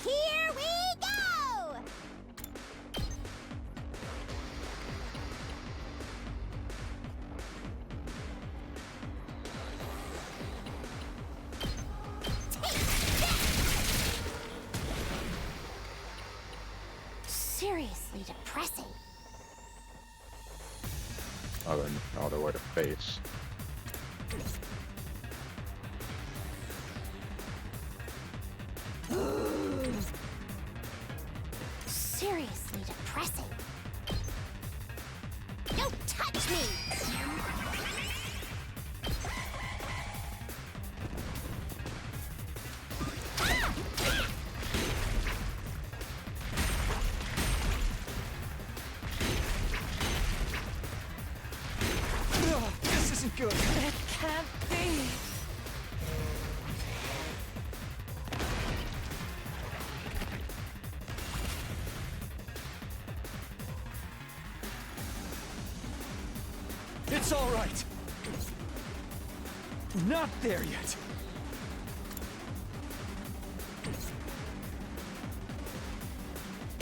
[SPEAKER 4] Here we go! Seriously depressing.
[SPEAKER 1] No other way to face.
[SPEAKER 4] Seriously depressing. Don't touch me!
[SPEAKER 3] This isn't good.
[SPEAKER 6] It can't be.
[SPEAKER 3] It's all right. Not there yet.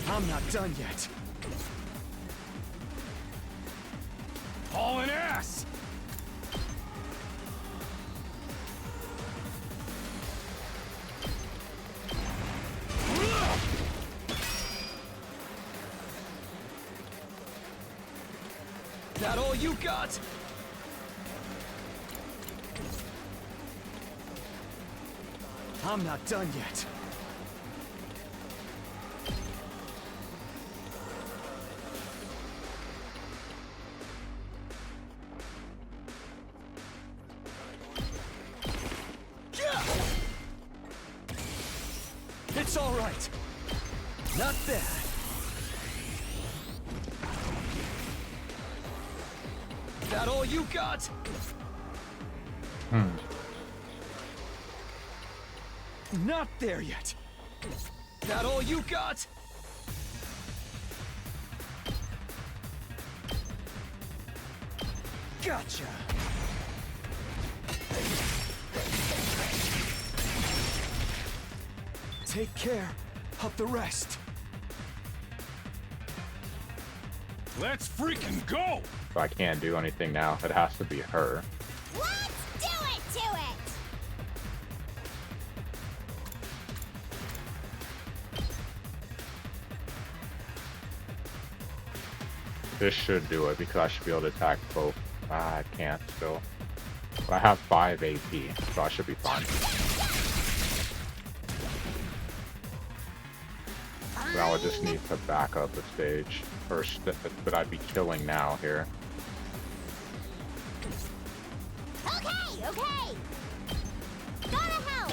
[SPEAKER 3] I'm not done yet.
[SPEAKER 2] Hauling ass!
[SPEAKER 3] That all you got? I'm not done yet. It's all right. Not bad. That all you got? Not there yet. That all you got? Gotcha. Take care of the rest.
[SPEAKER 2] Let's freaking go!
[SPEAKER 1] If I can't do anything now, it has to be her.
[SPEAKER 4] Let's do it to it!
[SPEAKER 1] This should do it because I should be able to attack both. I can't still. But I have 5 AP, so I should be fine. Now I just need to back up the stage. First, but I'd be killing now here.
[SPEAKER 4] Okay, okay! Gotta help!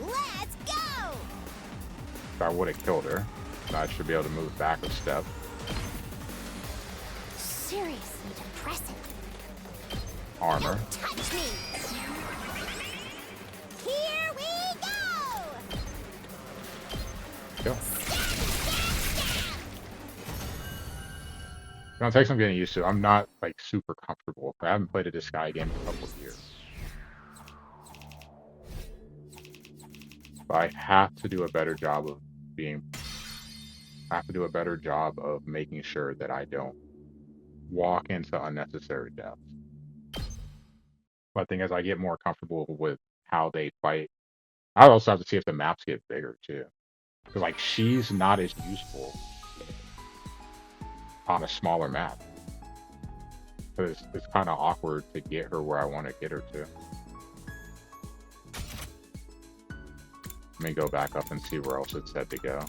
[SPEAKER 4] Let's go!
[SPEAKER 1] If I would have killed her, I should be able to move back a step.
[SPEAKER 4] Seriously depressing.
[SPEAKER 1] Armor.
[SPEAKER 4] Don't touch me! Here we go!
[SPEAKER 1] Kill.
[SPEAKER 4] Stab, stab, stab!
[SPEAKER 1] It's gonna take some getting used to. I'm not like super comfortable. I haven't played a Disgaea game in a couple of years. But I have to do a better job of making sure that I don't walk into unnecessary deaths. But the thing is, I get more comfortable with how they fight. I also have to see if the maps get bigger too. Because like she's not as useful on a smaller map. Because it's kind of awkward to get her where I want to get her to. Let me go back up and see where else it said to go.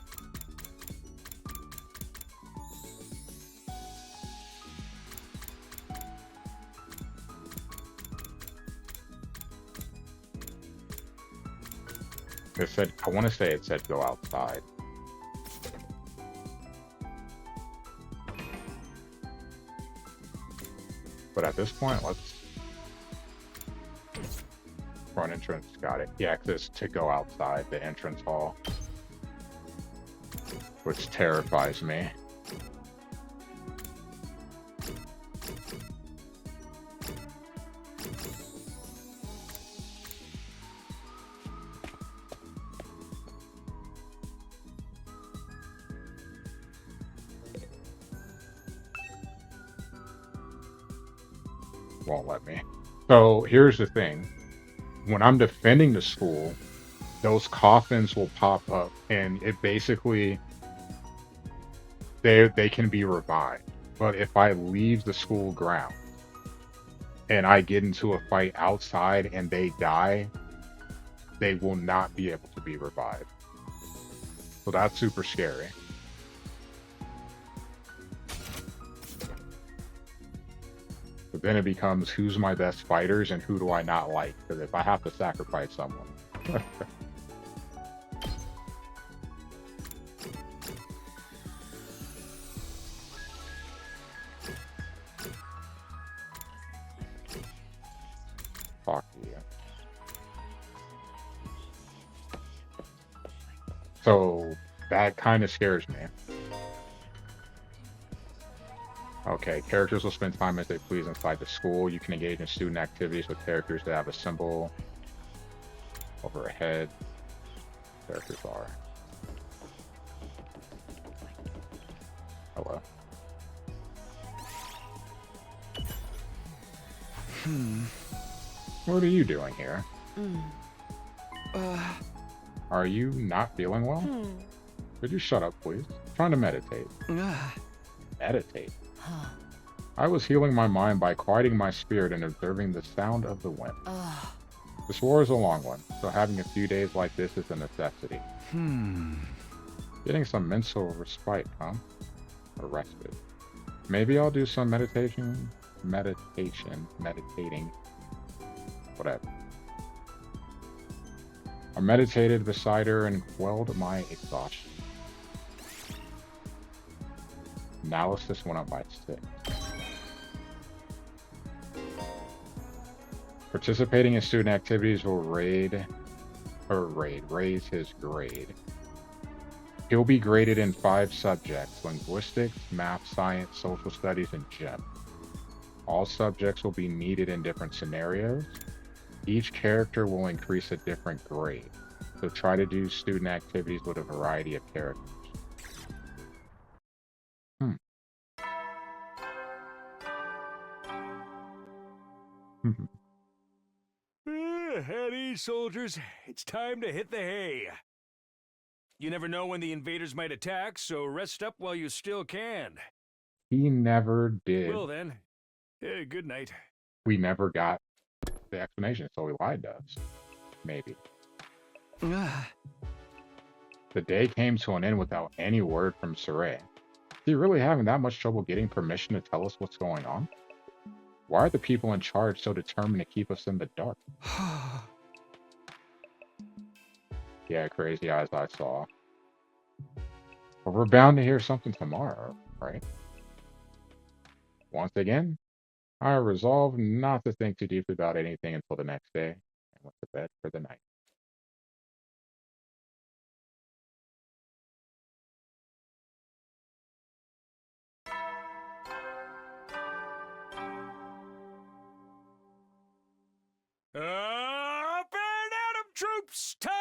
[SPEAKER 1] It said, I want to say it said go outside. But at this point, let's... Front entrance, got it. Yeah, because it's to go outside the entrance hall. Which terrifies me. Won't let me. So here's the thing. When I'm defending the school, those coffins will pop up and it basically they can be revived. But if I leave the school ground and I get into a fight outside and they die, they will not be able to be revived. So that's super scary. But then it becomes who's my best fighters and who do I not like? Because if I have to sacrifice someone. Fuck you. So that kind of scares me. Okay, characters will spend time as they please inside the school. You can engage in student activities with characters that have a symbol over a head. Characters are. Hello. What are you doing here? Are you not feeling well? Could you shut up, please? I'm trying to meditate. Meditate? I was healing my mind by quieting my spirit and observing the sound of the wind. This war is a long one, so having a few days like this is a necessity. Getting some mental respite, huh? Or respite. Maybe I'll do some meditating. Whatever. I meditated beside her and quelled my exhaustion. Analysis went up by 6. Participating in student activities will raise his grade. He'll be graded in 5 subjects: linguistics, math, science, social studies, and gym. All subjects will be needed in different scenarios. Each character will increase a different grade, so try to do student activities with a variety of characters. Hmm.
[SPEAKER 2] At ease, soldiers. It's time to hit the hay. You never know when the invaders might attack, so rest up while you still can.
[SPEAKER 1] He never did.
[SPEAKER 2] Well then, good night.
[SPEAKER 1] We never got the explanation, so he lied to us. Maybe. The day came to an end without any word from Saray. Is he really having that much trouble getting permission to tell us what's going on? Why are the people in charge so determined to keep us in the dark? Yeah, crazy eyes I saw. But we're bound to hear something tomorrow, right? Once again, I resolved not to think too deeply about anything until the next day and went to bed for the night.
[SPEAKER 2] Up and Atom troops! Time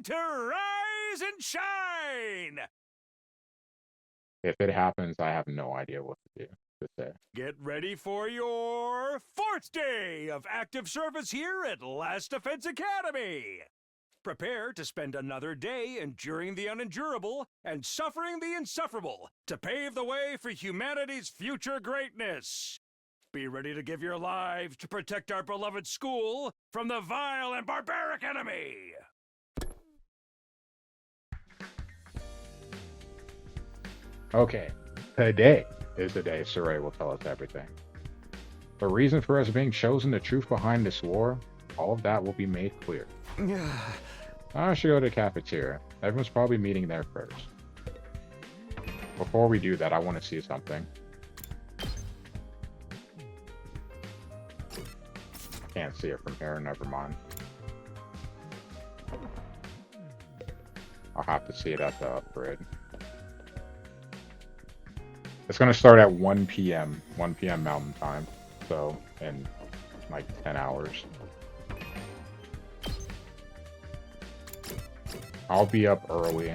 [SPEAKER 2] to rise and shine!
[SPEAKER 1] If it happens, I have no idea what to say.
[SPEAKER 2] Get ready for your 4th day of active service here at Last Defense Academy! Prepare to spend another day enduring the unendurable and suffering the insufferable to pave the way for humanity's future greatness. Be ready to give your lives to protect our beloved school from the vile and barbaric enemy!
[SPEAKER 1] Okay, today is the day Saray will tell us everything. The reason for us being chosen, the truth behind this war, all of that will be made clear. I should go to the cafeteria. Everyone's probably meeting there first. Before we do that, I want to see something. Can't see it from here, never mind. I'll have to see it at the upgrade. It's going to start at 1 p.m. 1 p.m. Mountain Time. So, in like 10 hours. I'll be up early,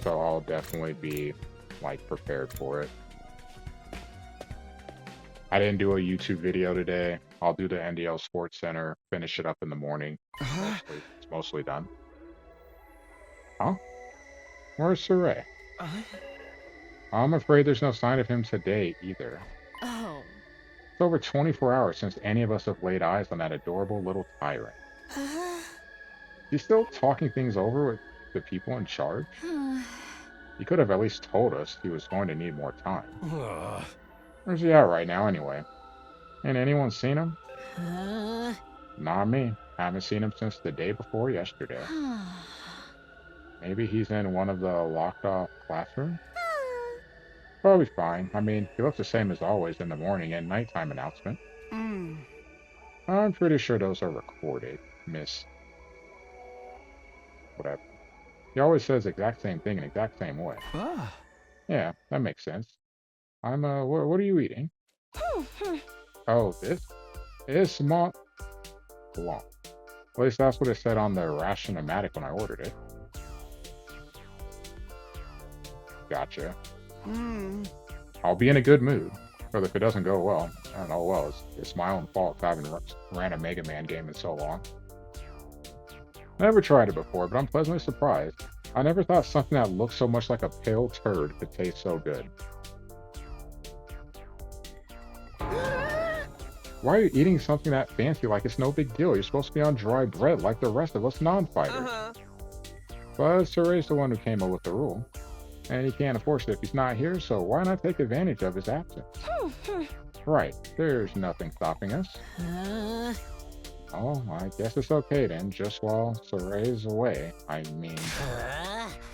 [SPEAKER 1] so I'll definitely be like prepared for it. I didn't do a YouTube video today. I'll do the NDL Sports Center, finish it up in the morning. It's mostly done. Huh? Where's Saray? I'm afraid there's no sign of him today either.
[SPEAKER 6] Oh.
[SPEAKER 1] It's over 24 hours since any of us have laid eyes on that adorable little tyrant. He's still talking things over with the people in charge? He could have at least told us he was going to need more time. Where's he at right now anyway? Ain't anyone seen him? Not me. Haven't seen him since the day before yesterday. Maybe he's in one of the locked off classrooms? Probably fine. I mean, he looks the same as always in the morning and nighttime announcement. I'm pretty sure those are recorded, miss. Whatever. He always says the exact same thing in the exact same way. Yeah, that makes sense. I'm, what are you eating? Oh, this? It's small. Long. At least that's what it said on the ration-o-matic when I ordered it. Gotcha. I'll be in a good mood. But if it doesn't go well, I don't know, well, it's my own fault for having ran a Mega Man game in so long. Never tried it before, but I'm pleasantly surprised. I never thought something that looked so much like a pale turd could taste so good. Why are you eating something that fancy like it's no big deal? You're supposed to be on dry bread like the rest of us non-fighters. But Saray's the one who came up with the rule. And he can't enforce it if he's not here, so why not take advantage of his absence? Right, there's nothing stopping us. Oh, I guess it's okay then, just while Saray's away. I mean,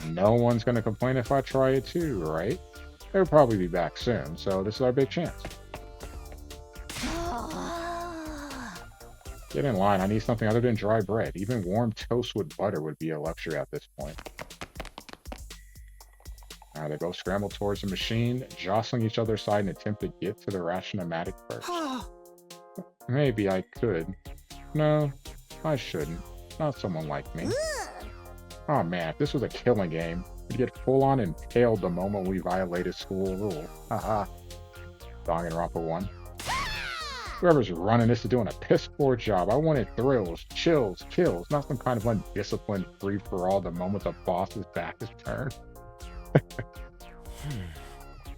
[SPEAKER 1] no one's gonna complain if I try it too, right? They'll probably be back soon, so this is our big chance. Get in line, I need something other than dry bread. Even warm toast with butter would be a luxury at this point. Alright, they both scramble towards the machine, jostling each other's side in an attempt to get to the Ration-O-Matic first. Maybe I could. No, I shouldn't. Not someone like me. Oh man, if this was a killing game, we'd get full-on impaled the moment we violated school rule. Haha. Danganronpa 1. Whoever's running this is doing a piss poor job. I wanted thrills, chills, kills, not some kind of undisciplined free-for-all the moment the boss's back is turned.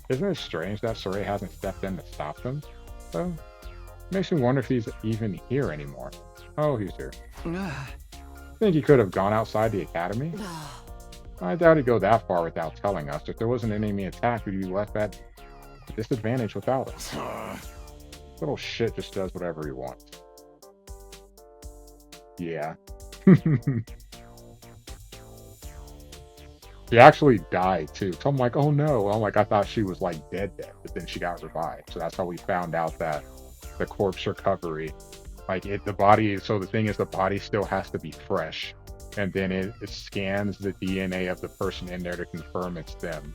[SPEAKER 1] Isn't it strange that Sorey hasn't stepped in to stop them, though? Makes me wonder if he's even here anymore. Oh, he's here. Think he could have gone outside the academy? I doubt he'd go that far without telling us. If there was an enemy attack, we'd be left at a disadvantage without us. Little shit just does whatever he wants. Yeah. She actually died too. So I'm like, oh no. I'm like, I thought she was like dead, but then she got revived. So that's how we found out that the corpse recovery, like the body. So the thing is, the body still has to be fresh, and then it scans the DNA of the person in there to confirm it's them,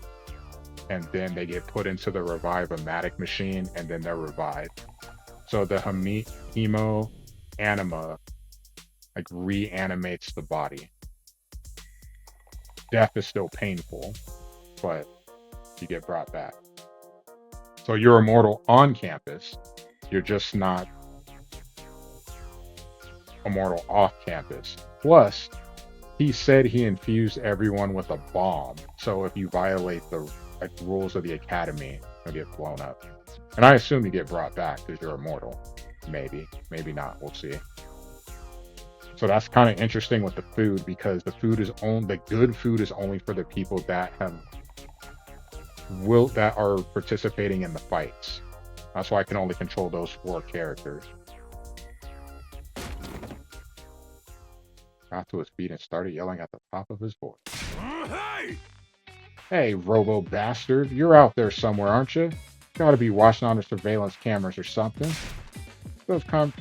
[SPEAKER 1] and then they get put into the Revive-O-Matic machine, and then they're revived. So the hemo anima like reanimates the body. Death is still painful, but you get brought back. So you're immortal on campus. You're just not immortal off campus. Plus, he said he infused everyone with a bomb. So if you violate the rules of the academy, you'll get blown up. And I assume you get brought back because you're immortal. Maybe, maybe not. We'll see. So that's kind of interesting with the food, because the food is the good food is only for the people that that are participating in the fights. That's why I can only control those 4 characters. Got to his feet and started yelling at the top of his voice. Hey, robo bastard, you're out there somewhere, aren't you? Gotta be watching on the surveillance cameras or something.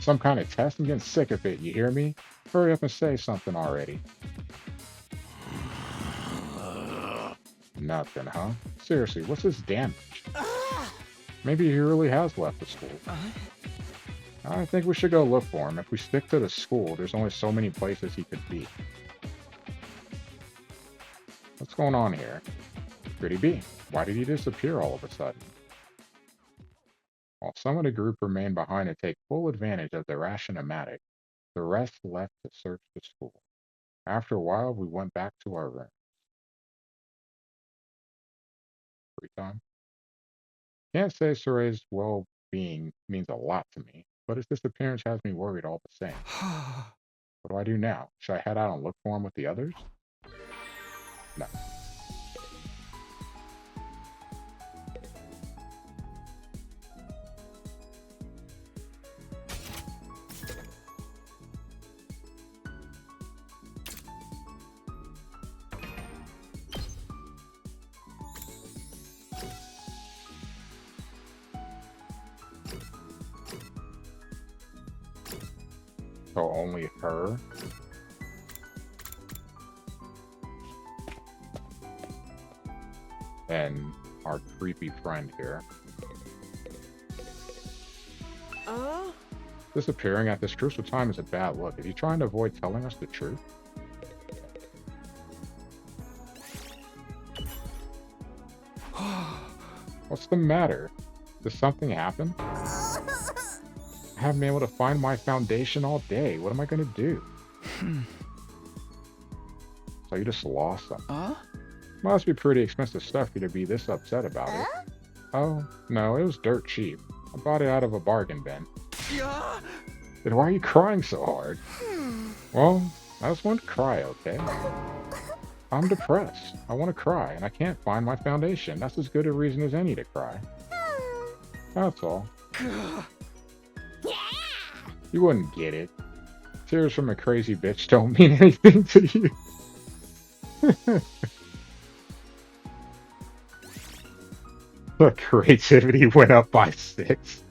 [SPEAKER 1] Some kind of test? I'm getting sick of it, you hear me? Hurry up and say something already. Nothing, huh? Seriously, what's his damage? Maybe he really has left the school. I think we should go look for him. If we stick to the school, there's only so many places he could be. What's going on here? Could he be? Why did he disappear all of a sudden? While some of the group remained behind to take full advantage of the Ration-O-Matic, the rest left to search the school. After a while, we went back to our room. Free time. Can't say Sorey's well-being means a lot to me, but his disappearance has me worried all the same. What do I do now? Should I head out and look for him with the others? No. So only her? And our creepy friend here. Disappearing at this crucial time is a bad look. Is he trying to avoid telling us the truth? What's the matter? Does something happen? I haven't been able to find my foundation all day. What am I going to do? So you just lost them. Must be pretty expensive stuff for you to be this upset about it. Oh, no, it was dirt cheap. I bought it out of a bargain bin. Then why are you crying so hard? Well, I just want to cry, okay? I'm depressed. I want to cry, and I can't find my foundation. That's as good a reason as any to cry. That's all. You wouldn't get it. Tears from a crazy bitch don't mean anything to you. The creativity went up by 6.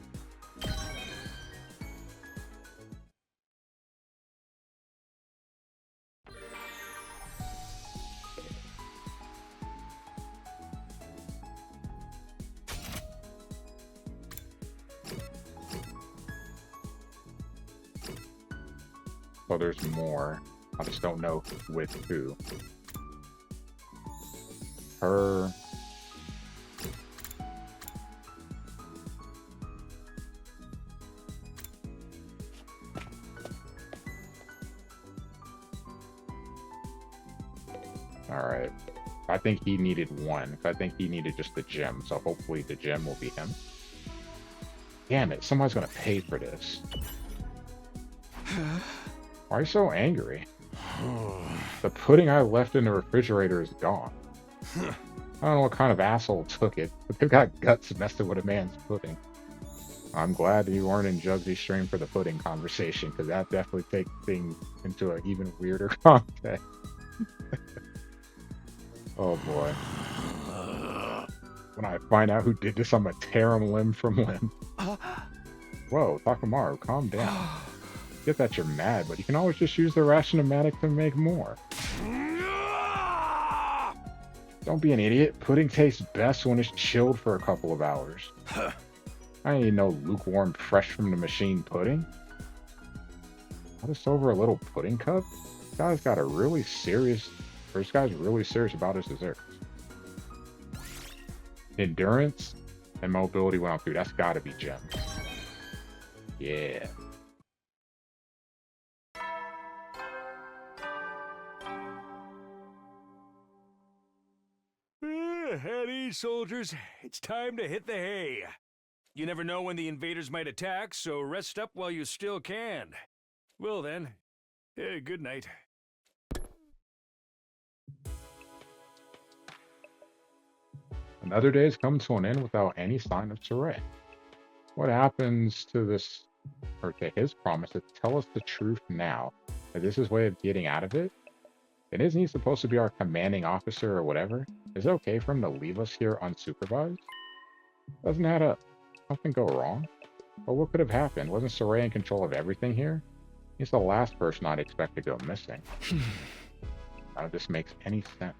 [SPEAKER 1] So there's more. I just don't know with who. Her. Alright. I think he needed one. I think he needed just the gem. So hopefully the gem will be him. Damn it. Somebody's going to pay for this. Why are you so angry? The pudding I left in the refrigerator is gone. I don't know what kind of asshole took it, but they've got guts messing with a man's pudding. I'm glad you weren't in Jugsy's stream for the pudding conversation, because that definitely takes things into an even weirder context. Oh boy. When I find out who did this, I'm gonna tear him limb from limb. Whoa, Takamaru, calm down. Get that you're mad, but you can always just use the Ration-O-Matic to make more. Don't be an idiot. Pudding tastes best when it's chilled for a couple of hours. I ain't no lukewarm, fresh from the machine pudding. All this over a little pudding cup? This guy's got a really serious, or this guy's really serious about his desserts. Endurance and mobility went on through. That's gotta be gems. Yeah.
[SPEAKER 2] At ease, soldiers. It's time to hit the hay. You never know when the invaders might attack, so rest up while you still can. Well then, good night.
[SPEAKER 1] Another day has come to an end without any sign of Saray. What happens to this, or to his promise to tell us the truth now? Is this his way of getting out of it? And isn't he supposed to be our commanding officer or whatever? Is it okay for him to leave us here unsupervised? Doesn't that something go wrong? Or what could have happened? Wasn't Saray in control of everything here? He's the last person I'd expect to go missing. None of this makes any sense.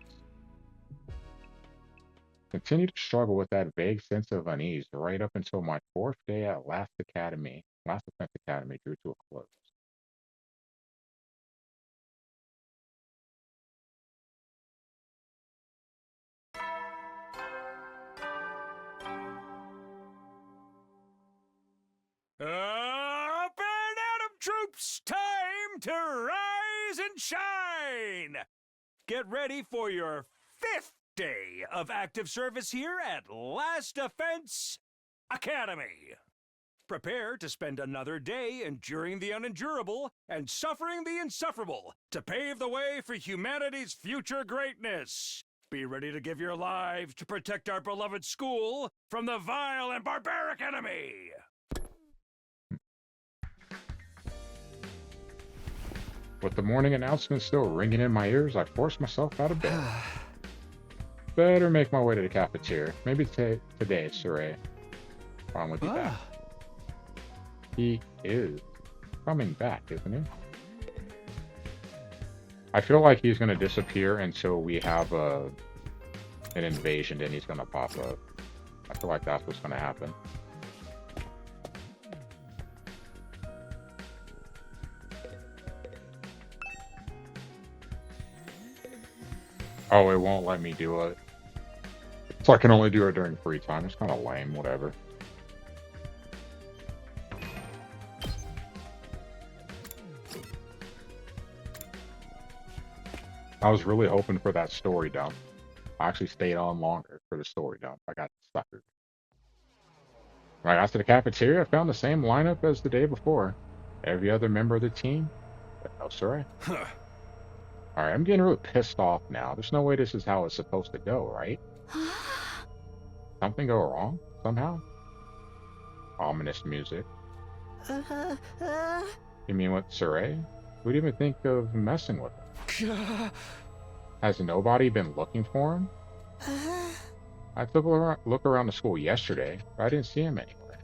[SPEAKER 1] Continue to struggle with that vague sense of unease right up until my 4th day at Last Defense Academy drew to a close.
[SPEAKER 2] Up and Atom troops! Time to rise and shine! Get ready for your 5th day of active service here at Last Defense Academy. Prepare to spend another day enduring the unendurable and suffering the insufferable to pave the way for humanity's future greatness. Be ready to give your lives to protect our beloved school from the vile and barbaric enemy.
[SPEAKER 1] With the morning announcement still ringing in my ears, I forced myself out of bed. Better make my way to the cafeteria. Maybe today, Saray. Finally be back. He is coming back, isn't he? I feel like he's going to disappear until we have an invasion, then he's going to pop up. I feel like that's what's going to happen. Oh, it won't let me do it. So I can only do it during free time. It's kind of lame, whatever. I was really hoping for that story dump. I actually stayed on longer for the story dump. I got suckered. When I got to the cafeteria, I found the same lineup as the day before. Every other member of the team, but no Saray. Alright, I'm getting really pissed off now. There's no way this is how it's supposed to go, right? Something go wrong? Somehow? Ominous music. You mean with Saray? Who'd even think of messing with him? Has nobody been looking for him? I took a look around the school yesterday, but I didn't see him anywhere.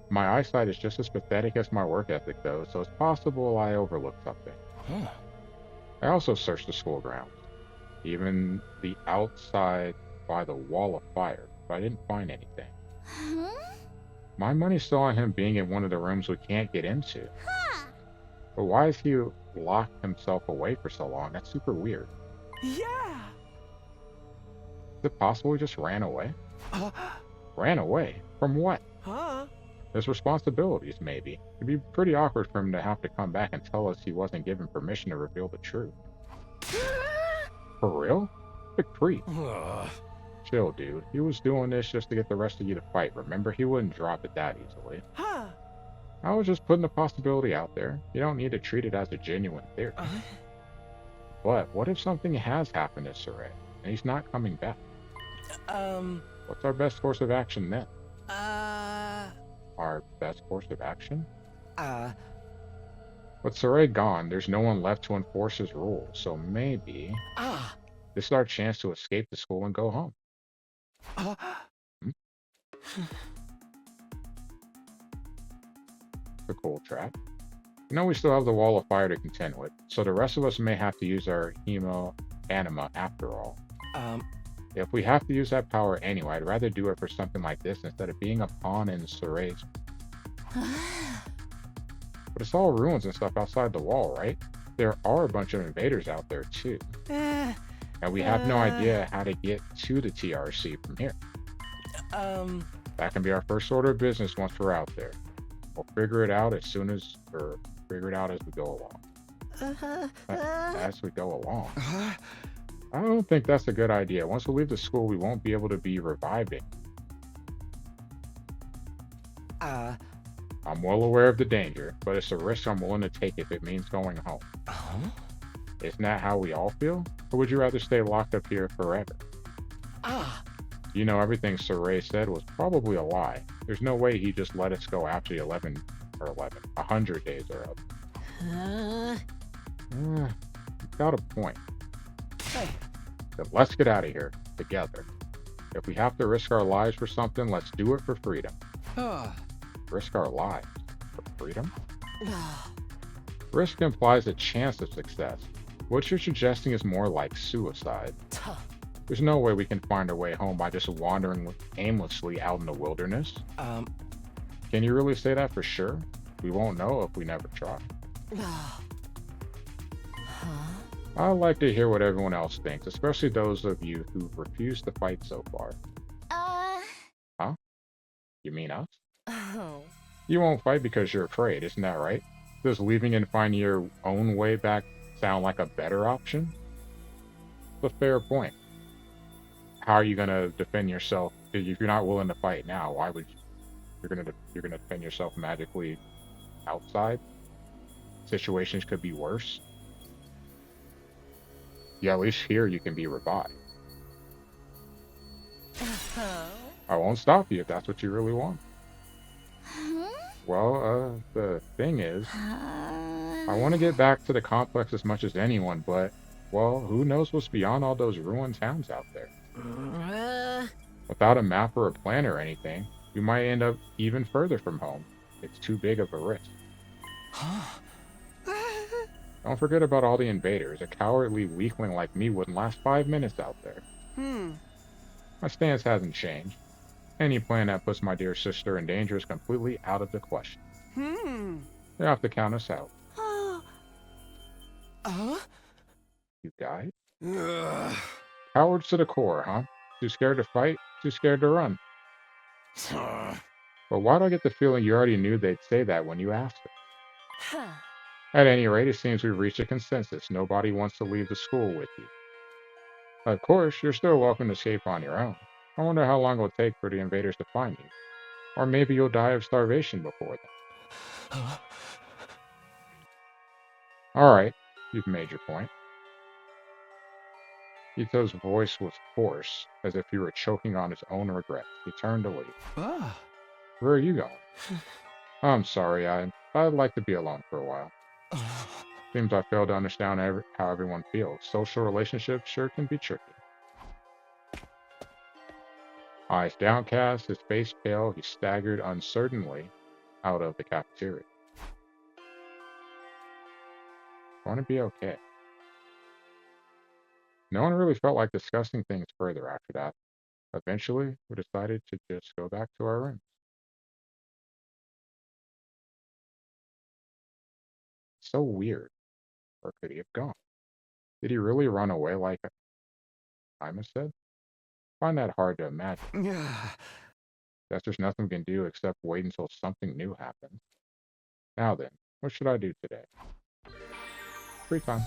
[SPEAKER 1] My eyesight is just as pathetic as my work ethic, though, so it's possible I overlooked something. I also searched the school grounds, even the outside by the wall of fire, but I didn't find anything. My money's still on him being in one of the rooms we can't get into. But why is he locked himself away for so long? That's super weird.
[SPEAKER 3] Yeah.
[SPEAKER 1] Is it possible he just ran away?
[SPEAKER 3] Uh,
[SPEAKER 1] Ran away? From what?
[SPEAKER 3] huh?
[SPEAKER 1] His responsibilities, maybe. It'd be pretty awkward for him to have to come back and tell us he wasn't given permission to reveal the truth. For real? Big creep.
[SPEAKER 2] Ugh.
[SPEAKER 1] Chill, dude. He was doing this just to get the rest of you to fight. Remember, he wouldn't drop it that easily.
[SPEAKER 3] Huh?
[SPEAKER 1] I was just putting the possibility out there. You don't need to treat it as a genuine theory. But what if something has happened to Saray, and he's not coming back? What's our best course of action then? Our best course of action? With Saray gone, there's no one left to enforce his rules, so maybe this is our chance to escape the school and go home. It's a cool trap. You know we still have the wall of fire to contend with, so the rest of us may have to use our hemo anima after all. If we have to use that power anyway, I'd rather do it for something like this instead of being a pawn in Saray's. But it's all ruins and stuff outside the wall, right? There are a bunch of invaders out there too. And we have no idea how to get to the TRC from here. That can be our first order of business once we're out there. We'll figure it out as we go along. As we go along. I don't think that's a good idea. Once we leave the school, we won't be able to be reviving. I'm well aware of the danger, but it's a risk I'm willing to take if it means going home. Isn't that how we all feel? Or would you rather stay locked up here forever? You know, everything Saray said was probably a lie. There's no way he just let us go after the 100 days are up. You've got a point. Then let's get out of here together. If we have to risk our lives for something, let's do it for freedom. Risk our lives for freedom? Risk implies a chance of success. What you're suggesting is more like suicide. There's no way we can find our way home by just wandering aimlessly out in the wilderness. Can you really say that for sure? We won't know if we never try. I'd like to hear what everyone else thinks, especially those of you who've refused to fight so far. Huh? You mean us?
[SPEAKER 6] Oh.
[SPEAKER 1] You won't fight because you're afraid, isn't that right? Does leaving and finding your own way back sound like a better option? It's a fair point. How are you gonna defend yourself if you're not willing to fight now? Why would you? You're gonna defend yourself magically outside? Situations could be worse. Yeah, at least here you can be revived. I won't stop you if that's what you really want. Well, the thing is, I want to get back to the complex as much as anyone, but, well, who knows what's beyond all those ruined towns out there? Without a map or a plan or anything, we might end up even further from home. It's too big of a risk. Don't forget about all the invaders. A cowardly weakling like me wouldn't last 5 minutes out there. My stance hasn't changed. Any plan that puts my dear sister in danger is completely out of the question. You have to count us out. You guys? Cowards to the core, huh? Too scared to fight? Too scared to run? But why do I get the feeling you already knew they'd say that when you asked them? At any rate, it seems we've reached a consensus. Nobody wants to leave the school with you. Of course, you're still welcome to escape on your own. I wonder how long it will take for the invaders to find you. Or maybe you'll die of starvation before then. Alright, you've made your point. Ito's voice was hoarse, as if he were choking on his own regrets. He turned to leave. Where are you going? I'm sorry, I'd like to be alone for a while. Seems I failed to understand how everyone feels. Social relationships sure can be tricky. Eyes downcast, his face pale, he staggered uncertainly out of the cafeteria. Going to be okay. No one really felt like discussing things further after that. Eventually, we decided to just go back to our rooms. so weird. Where could he have gone? Did he really run away like Ima said? Find that hard to imagine. Guess there's nothing we can do except wait until something new happens. Now then, what should I do today? Free time.